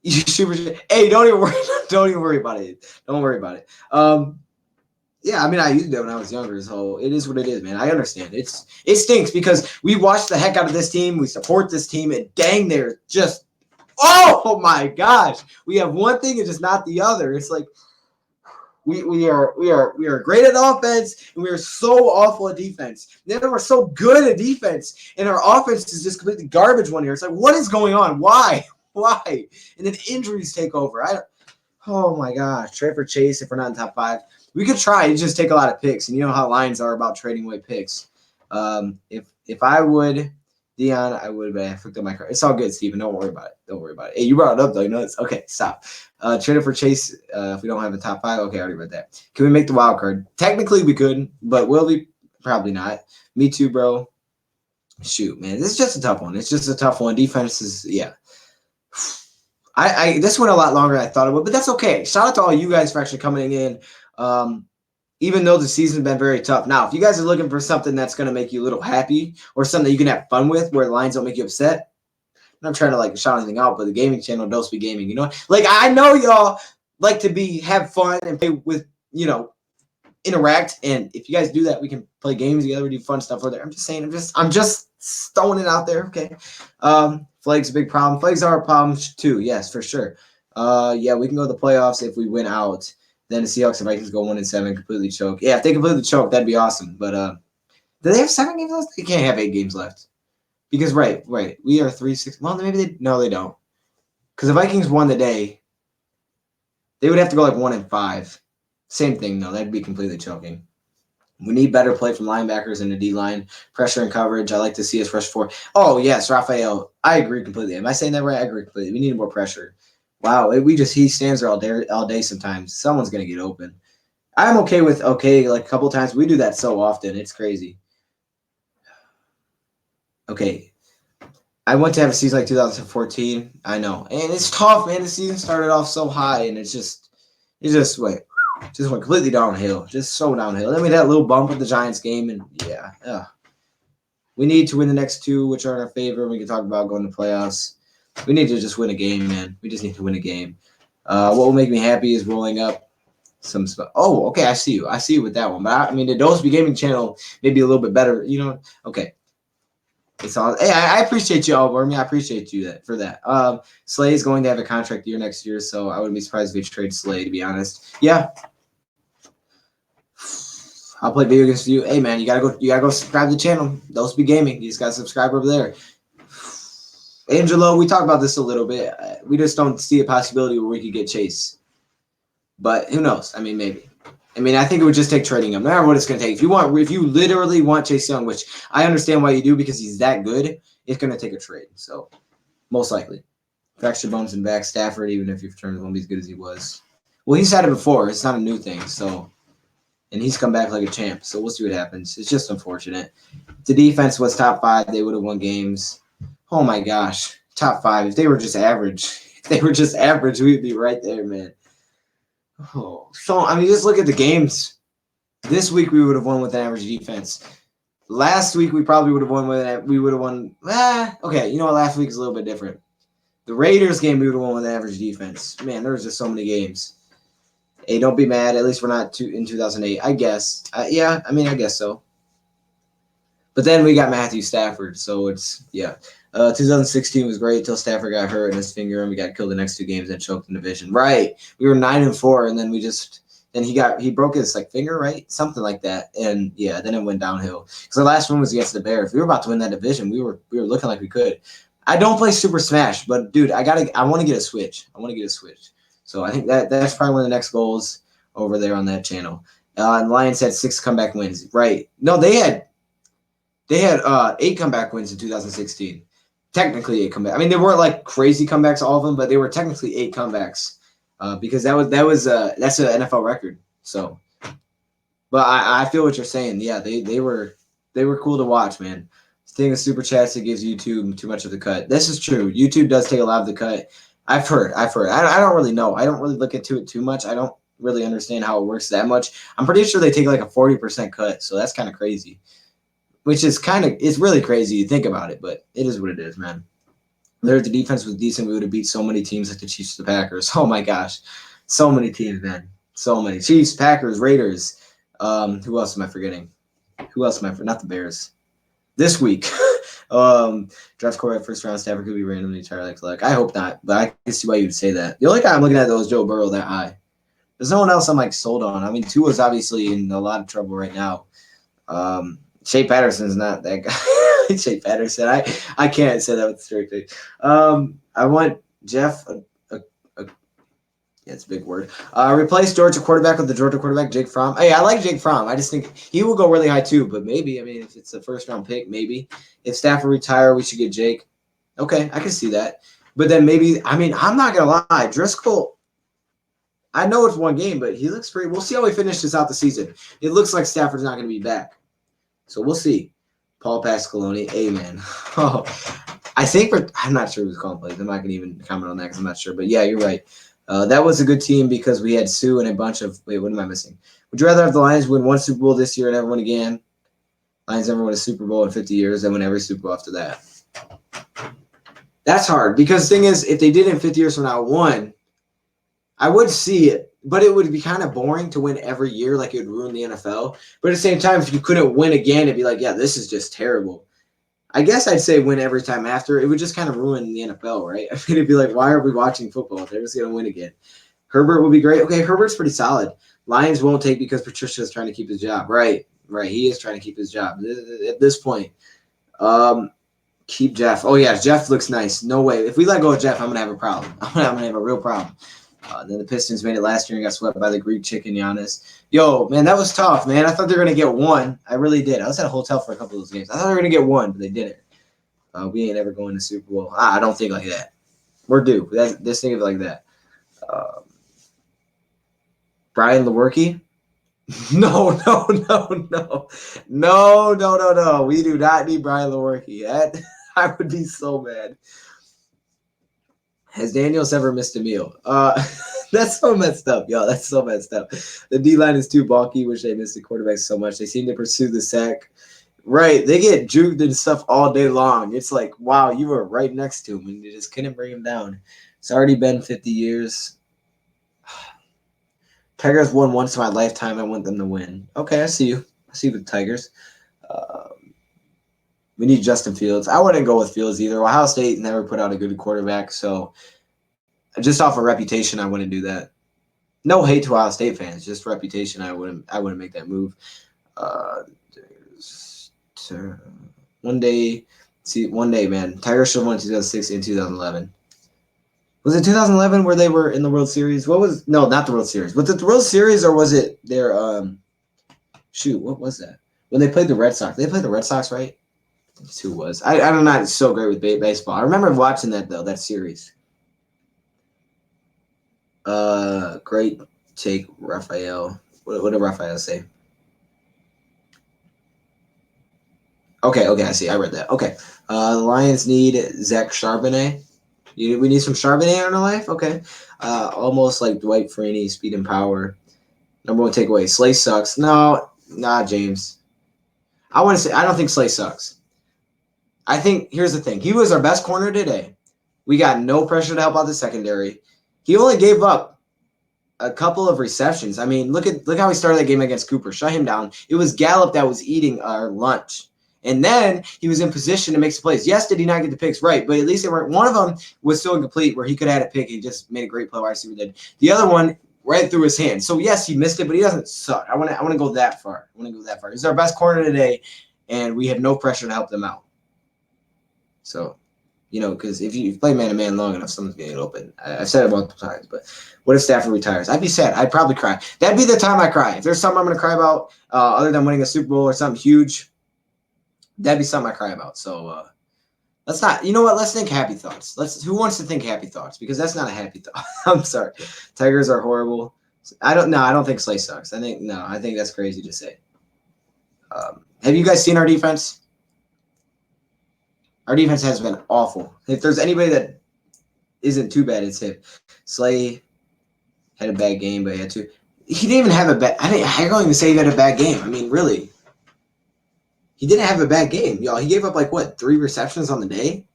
Hey, don't even worry about it. Don't worry about it. Yeah, I mean, I used to do it when I was younger, so it is what it is, man. I understand. It stinks because we watch the heck out of this team. We support this team, and dang, they're just, oh my gosh. We have one thing and just not the other. It's like we are great at offense, and we are so awful at defense. Then we're so good at defense, and our offense is just completely garbage one year. It's like, what is going on? Why? Why? And then injuries take over. Oh my gosh. Trade for Chase if we're not in top 5. We could try. It just take a lot of picks, and you know how Lions are about trading away picks. If I would, Dion, I would, but I flipped up my card. It's all good, Steven. Don't worry about it. Hey, you brought it up though. It's okay. Stop. Trade it for Chase if we don't have a top 5. Okay, I already read that. Can we make the wild card? Technically, we could, but will we? Probably not. Me too, bro. Shoot, man, this is just a tough one. It's just a tough one. Defense is, yeah. This went a lot longer than I thought it would, but that's okay. Shout out to all you guys for actually coming in. Even though the season's been very tough. Now, if you guys are looking for something that's going to make you a little happy or something that you can have fun with where the lines don't make you upset, I'm not trying to shout anything out, but the gaming channel, DoseOfDion Gaming, I know y'all like to have fun and play with, interact. And if you guys do that, we can play games together. We do fun stuff over there. I'm just saying, I'm just throwing it out there. Okay. Flags a big problem. Flags are a problem too. Yes, for sure. Yeah, we can go to the playoffs if we win out. Then the Seahawks and Vikings go 1-7, completely choke. Yeah, if they completely choke, that'd be awesome. But do they have 7 games left? They can't have 8 games left. Because right, we are 3-6. Well, maybe they don't. Because the Vikings won the day. They would have to go 1-5. Same thing though. That'd be completely choking. We need better play from linebackers and the D-line. Pressure and coverage. I like to see us rush 4. Oh, yes, Raphael. I agree completely. Am I saying that right? I agree completely. We need more pressure. Wow, he stands there all day sometimes. Someone's going to get open. I'm okay with a couple times. We do that so often. It's crazy. Okay. I want to have a season like 2014. I know, and it's tough, man. The season started off so high, and it just went completely downhill, just so downhill. Then we had that little bump with the Giants game, and yeah, we need to win the next two, which are in our favor. We can talk about going to playoffs. We need to just win a game, man. We just need to win a game. What will make me happy is rolling up some stuff. Oh, okay, I see you. I see you with that one. But I mean, the DoseOfDion Gaming channel may be a little bit better. You know, okay. It's all. Hey, I appreciate you all, Wormy. I appreciate you for that. Slay is going to have a contract year next year, so I wouldn't be surprised if we trade Slay. To be honest, yeah. I'll play video games with you. Hey, man, you gotta go subscribe to the channel. DoseOfDion Gaming. You just gotta subscribe over there. Angelo, we talked about this a little bit. We just don't see a possibility where we could get Chase, but who knows? I mean, maybe. I mean, I think it would just take trading him. No matter what it's going to take. If you literally want Chase Young, which I understand why you do because he's that good, it's going to take a trade. So, most likely. Fracture bones and back. Stafford, even if your return won't be as good as he was. Well, he's had it before. It's not a new thing. So, and he's come back like a champ. So, we'll see what happens. It's just unfortunate. If the defense was top 5, they would have won games. Oh, my gosh. Top 5. If they were just average, we'd be right there, man. Oh, so I mean, just look at the games. This week we would have won with an average defense. Last week we probably would have won with it. We would have won. Okay, you know what? Last week is a little bit different. The Raiders game we would have won with an average defense. Man, there was just so many games. Hey, don't be mad. At least we're not in 2008. I guess. Yeah, I mean, I guess so. But then we got Matthew Stafford, so it's 2016 was great until Stafford got hurt in his finger and we got killed the next 2 games and choked in the division. Right. We were 9-4 and then he broke his finger, right? Something like that. And then it went downhill. Because the last one was against the Bears. We were about to win that division. We were looking like we could. I don't play Super Smash, but dude, I want to get a Switch. So I think that's probably one of the next goals over there on that channel. And Lions had 6 comeback wins. Right. No, they had 8 comeback wins in 2016. Technically 8 comebacks. I mean, they weren't like crazy comebacks, all of them, but they were technically 8 comebacks because that's an NFL record. So, but I feel what you're saying. Yeah, they were cool to watch, man. Thing of super chats, it gives YouTube too much of the cut. This is true. YouTube does take a lot of the cut. I've heard. I don't really know. I don't really look into it too much. I don't really understand how it works that much. I'm pretty sure they take like a 40% cut, so that's kind of crazy. Which is it's really crazy to think about it, but it is what it is, man. If the defense was decent, we would have beat so many teams like the Chiefs, the Packers. Oh my gosh. So many teams, man. So many. Chiefs, Packers, Raiders. Who else am I forgetting? Not the Bears. This week. Draft quarterback first round, Stafford could be randomly retired like I hope not, but I can see why you'd say that. The only guy I'm looking at though is Joe Burrow that high. There's no one else I'm sold on. I mean, Tua's obviously in a lot of trouble right now. Shea Patterson's not that guy. Shea Patterson. I can't say that with a straight face. I want Jeff. It's a big word. Replace Georgia quarterback with the Georgia quarterback, Jake Fromm. Hey, I like Jake Fromm. I just think he will go really high too, but maybe. I mean, if it's a first-round pick, maybe. If Stafford retire, we should get Jake. Okay, I can see that. But then maybe, I mean, I'm not going to lie. Driscoll, I know it's one game, but he looks pretty. We'll see how he finishes out the season. It looks like Stafford's not going to be back. So we'll see. Paul Pasqualoni, amen. Oh, I'm not sure who's calling plays. I'm not going to even comment on that because I'm not sure. But yeah, you're right. That was a good team because we had Sue and a bunch of. Wait, what am I missing? Would you rather have the Lions win one Super Bowl this year and never win again? Lions never win a Super Bowl in 50 years. They win every Super Bowl after that. That's hard because the thing is, if they did in 50 years from now won, I would see it. But it would be kind of boring to win every year, like it would ruin the NFL. But at the same time, if you couldn't win again, it'd be like, yeah, this is just terrible. I guess I'd say win every time after. It would just kind of ruin the NFL, right? I mean, it'd be like, why are we watching football if they're just going to win again? Herbert would be great. Okay, Herbert's pretty solid. Lions won't take because Patricia's trying to keep his job. Right. He is trying to keep his job at this point. Keep Jeff. Oh, yeah, Jeff looks nice. No way. If we let go of Jeff, I'm going to have a problem. I'm going to have a real problem. Then the Pistons made it last year and got swept by the Greek chicken Giannis. Yo, man, that was tough, man. I thought they were going to get one. I really did. I was at a hotel for a couple of those games. I thought they were going to get one, but they didn't. We ain't ever going to Super Bowl. I don't think like that. We're due. This thing of like that. Brian Lewerke? No. We do not need Brian Lewerke. I would be so mad. Has Daniels ever missed a meal? That's so messed up, y'all. That's so messed up. The D-line is too bulky, which they miss the quarterback so much. They seem to pursue the sack. Right. They get juked and stuff all day long. It's like, wow, you were right next to him and you just couldn't bring him down. It's already been 50 years. Tigers won once in my lifetime. I want them to win. Okay, I see you. I see the Tigers. We need Justin Fields. I wouldn't go with Fields either. Ohio State never put out a good quarterback, so just off of reputation, I wouldn't do that. No hate to Ohio State fans, just reputation. I wouldn't make that move. One day, man. Tigers should have won 2006 and 2011. Was it 2011 where they were in the World Series? No, not the World Series. Was it the World Series or was it their what was that? When they played the Red Sox. They played the Red Sox, right? That's who it was. I'm not so great with baseball. I remember watching that though, that series. Great take, Raphael. What did Raphael say? Okay, I see. I read that. Okay. The Lions need Zach Charbonnet. We need some Charbonnet in our life? Okay. Almost like Dwight Freeney, speed and power. Number one takeaway, Slay sucks. No, James. I don't think Slay sucks. I think, here's the thing. He was our best corner today. We got no pressure to help out the secondary. He only gave up a couple of receptions. I mean, look how he started that game against Cooper. Shut him down. It was Gallup that was eating our lunch. And then he was in position to make some plays. Yes, did he not get the picks? Right, but at least one of them was still incomplete where he could have had a pick. He just made a great play. I see what he did. The other one right through his hand. So yes, he missed it, but he doesn't suck. I want to go that far. He's our best corner today, and we have no pressure to help them out. So, because if you play man-to-man long enough, someone's going to get open. I've said it multiple times, but what if Stafford retires? I'd be sad. I'd probably cry. That'd be the time I cry. If there's something I'm going to cry about other than winning a Super Bowl or something huge, that'd be something I cry about. So let's not. You know what? Let's think happy thoughts. Who wants to think happy thoughts? Because that's not a happy thought. I'm sorry. Tigers are horrible. I don't think Slay sucks. I think that's crazy to say. Have you guys seen our defense? Our defense has been awful. If there's anybody that isn't too bad, it's him. Slay had a bad game, but he had two. He didn't even have a bad. I don't even say he had a bad game. I mean, really. He didn't have a bad game, y'all. He gave up 3 receptions on the day?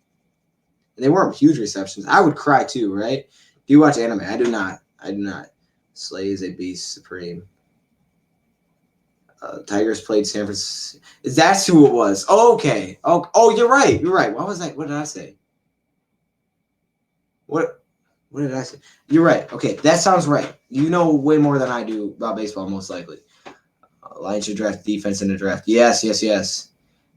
And they weren't huge receptions. I would cry too, right? Do you watch anime? I do not. Slay is a beast supreme. Tigers played San Francisco. That's who it was. Oh, okay. Oh, you're right. What was that? What did I say? What did I say? You're right. Okay, that sounds right. You know way more than I do about baseball, most likely. Lions should draft defense in the draft. Yes.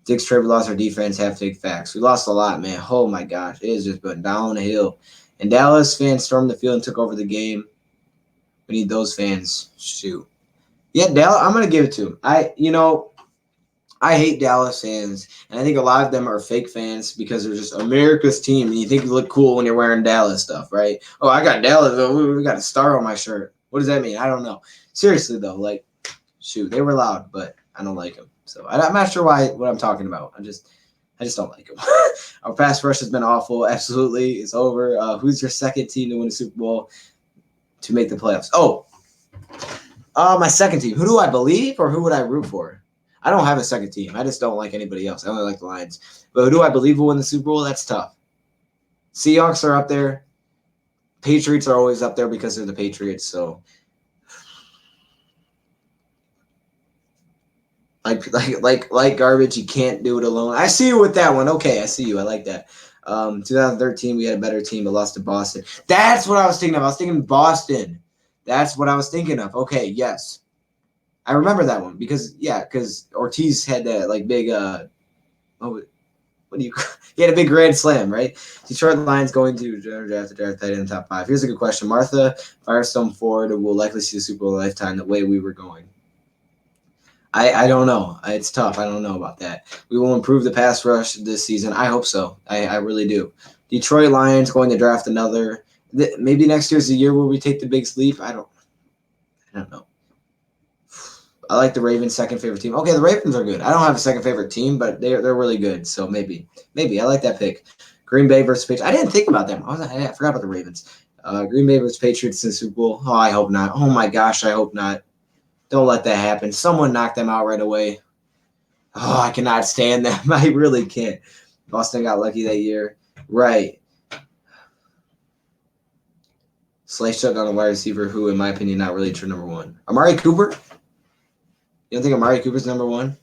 Dick's trade, we lost our defense. Have to take facts. We lost a lot, man. Oh, my gosh. It has just been downhill. And Dallas fans stormed the field and took over the game. We need those fans. Shoot. Yeah, Dallas, I'm going to give it to him. I hate Dallas fans, and I think a lot of them are fake fans because they're just America's team, and you think you look cool when you're wearing Dallas stuff, right? Oh, I got Dallas. Oh, we got a star on my shirt. What does that mean? I don't know. Seriously, though, shoot, they were loud, but I don't like them. So I'm not sure what I'm talking about. I just don't like them. Our pass rush has been awful. Absolutely, it's over. Who's your second team to win the Super Bowl to make the playoffs? Oh, my second team. Who do I believe, or who would I root for? I don't have a second team. I just don't like anybody else. I only like the Lions. But who do I believe will win the Super Bowl? That's tough. Seahawks are up there. Patriots are always up there because they're the Patriots. So, like garbage, you can't do it alone. I see you with that one. Okay, I see you. I like that. 2013, we had a better team, but lost to Boston. That's what I was thinking of. I was thinking Boston. That's what I was thinking of. Okay, yes. I remember that one because Ortiz had that big he had a big grand slam, right? Detroit Lions going to draft tight end in the top 5. Here's a good question. Martha Firestone Ford will likely see the Super Bowl lifetime the way we were going. I don't know. It's tough. I don't know about that. We will improve the pass rush this season. I hope so. I really do. Detroit Lions going to draft another. Maybe next year's the year where we take the big leap. I don't know. I like the Ravens' second favorite team. Okay, the Ravens are good. I don't have a second favorite team, but they're really good. So maybe I like that pick. Green Bay versus Patriots. I didn't think about them. I forgot about the Ravens. Green Bay versus Patriots in the Super Bowl. Oh, I hope not. Oh my gosh, I hope not. Don't let that happen. Someone knock them out right away. Oh, I cannot stand them. I really can't. Boston got lucky that year. Right. Slice shut down a wide receiver who, in my opinion, not really true number one. Amari Cooper? You don't think Amari Cooper's number one?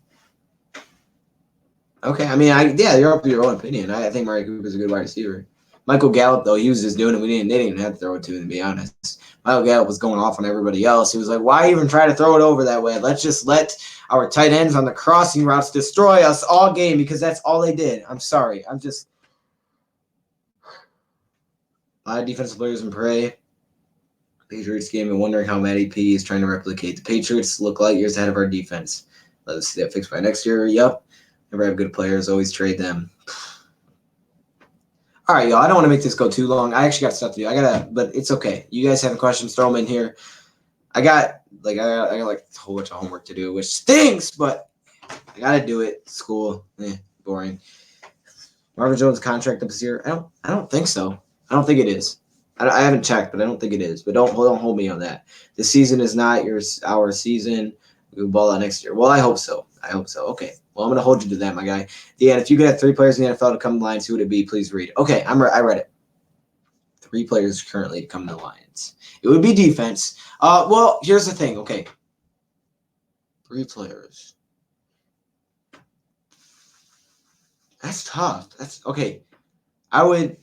Okay. I mean, yeah, you're up to your own opinion. I think Amari Cooper's a good wide receiver. Michael Gallup, though, he was just doing it. They didn't even have to throw it to him, to be honest. Michael Gallup was going off on everybody else. He was like, why even try to throw it over that way? Let's just let our tight ends on the crossing routes destroy us all game because that's all they did. I'm sorry. A lot of defensive players in prey. Patriots game and wondering how Matty P is trying to replicate. The Patriots look light years ahead of our defense. Let us see that fixed by next year. Yep. Never have good players. Always trade them. All right, y'all. I don't want to make this go too long. I actually got stuff to do. But it's okay. You guys have questions, throw them in here. I got like a whole bunch of homework to do, which stinks, but I gotta do it. School, boring. Marvin Jones' contract up this year? I don't think so. I don't think it is. I haven't checked, but I don't think it is. But don't hold me on that. The season is not our season. We will ball out next year. Well, I hope so. Okay. Well, I'm gonna hold you to that, my guy. Dan, if you could have 3 players in the NFL to come to the Lions, who would it be? Please read. Okay, I read it. 3 players currently to come to the Lions. It would be defense. Well, here's the thing. Okay, 3 players. That's tough. That's okay. I would.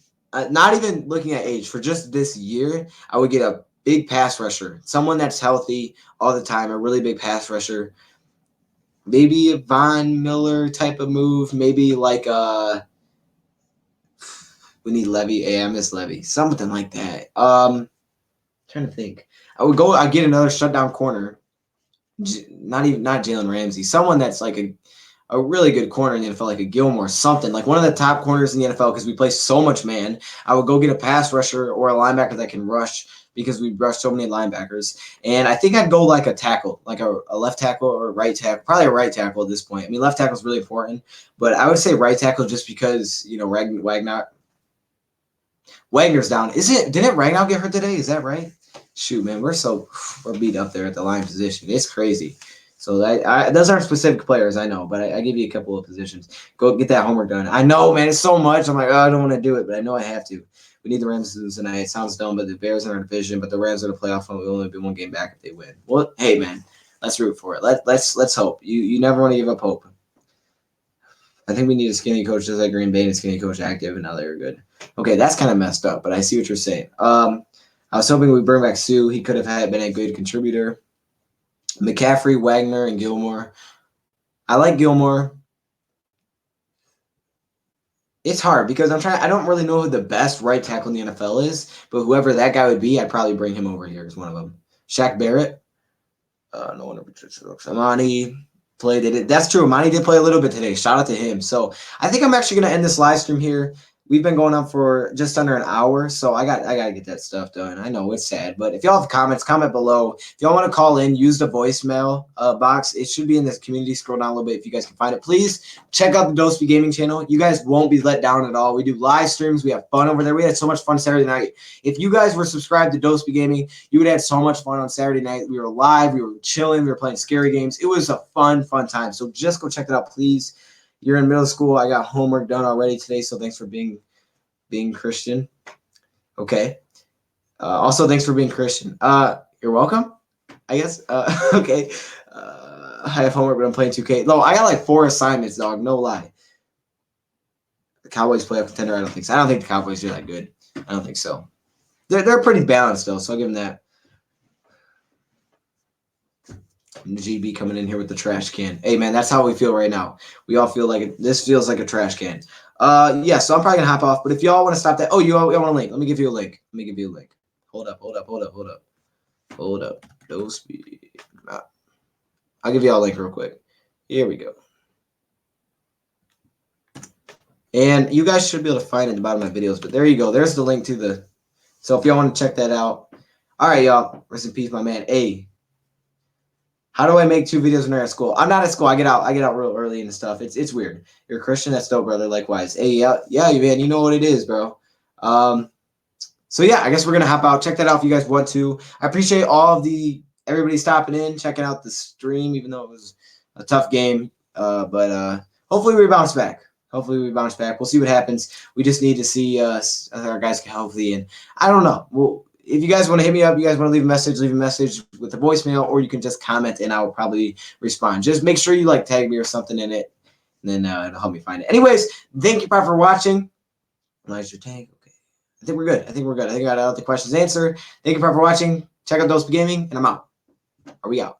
Not even looking at age, for just this year, I would get a big pass rusher. Someone that's healthy all the time, a really big pass rusher. Maybe a Von Miller type of move. Maybe like we need Levy. Hey, I miss Levy. Something like that. Trying to think. I'd get another shutdown corner. Not Jalen Ramsey. Someone that's like a really good corner in the NFL, like a Gilmore, something like one of the top corners in the NFL because we play so much man. I would go get a pass rusher or a linebacker that can rush because we rush so many linebackers. And I think I'd go like a tackle, like a left tackle or a right tackle, probably a right tackle at this point. I mean, left tackle is really important, but I would say right tackle just because, Wagner's down. Didn't Ragnar get hurt today? Is that right? Shoot, man, we're beat up there at the line position. It's crazy. So those aren't specific players, I know, but I give you a couple of positions. Go get that homework done. I know, man, it's so much. I'm like, I don't want to do it, but I know I have to. We need the Rams to lose tonight. It sounds dumb, but the Bears in our division, but the Rams are the playoff one. We'll only be 1 game back if they win. Well, hey, man, let's root for it. Let's hope. You never want to give up hope. I think we need a skinny coach just like Green Bay and a skinny coach active, and now they're good. Okay, that's kind of messed up, but I see what you're saying. I was hoping we'd bring back Sue. He could have been a good contributor. McCaffrey, Wagner, and Gilmore. I like Gilmore. It's hard because I don't really know who the best right tackle in the NFL is, but whoever that guy would be, I'd probably bring him over here as one of them. Shaq Barrett. No one ever looks. Amani played it. That's true. Amani did play a little bit today. Shout out to him. So I think I'm actually going to end this live stream here. We've been going on for just under an hour, so I got to get that stuff done. I know it's sad, but if y'all have comments, comment below. If y'all want to call in, use the voicemail box. It should be in this community. Scroll down a little bit if you guys can find it. Please check out the DoseOfDion Gaming channel. You guys won't be let down at all. We do live streams. We have fun over there. We had so much fun Saturday night. If you guys were subscribed to DoseOfDion Gaming, you would have so much fun on Saturday night. We were live. We were chilling. We were playing scary games. It was a fun time. So just go check it out, please. You're in middle school. I got homework done already today, so thanks for being Christian. Okay. Also, thanks for being Christian. You're welcome, I guess. Okay. I have homework, but I'm playing 2K. No, I got like 4 assignments, dog. No lie. The Cowboys playoff contender? I don't think so. I don't think the Cowboys are that good. I don't think so. They're pretty balanced, though, so I'll give them that. GB coming in here with the trash can. Hey, man, that's how we feel right now. We all feel like this feels like a trash can. Yeah, so I'm probably gonna hop off. But if y'all want to stop that, you want a link? Let me give you a link. Hold up. I'll give y'all a link real quick. Here we go. And you guys should be able to find it at the bottom of my videos. But there you go. There's the link to the. So if y'all want to check that out. All right, y'all. Rest in peace, my man. Hey. How do I make 2 videos when they're at school? I'm not at school. I get out real early and stuff. It's weird. You're a Christian, that's dope, brother. Likewise. Hey, yeah, man. You know what it is, bro. So yeah, I guess we're gonna hop out. Check that out if you guys want to. I appreciate all of everybody stopping in, checking out the stream, even though it was a tough game. But hopefully we bounce back. We'll see what happens. We just need to see our guys get healthy, and I don't know. Well, if you guys want to hit me up, you guys want to leave a message with a voicemail, or you can just comment and I will probably respond. Just make sure you like tag me or something in it, and then it'll help me find it. Anyways, thank you for watching. Nice your tag. Okay, I think we're good. I think I got all the questions answered. Thank you for watching. Check out Dose Gaming, and I'm out. Are we out?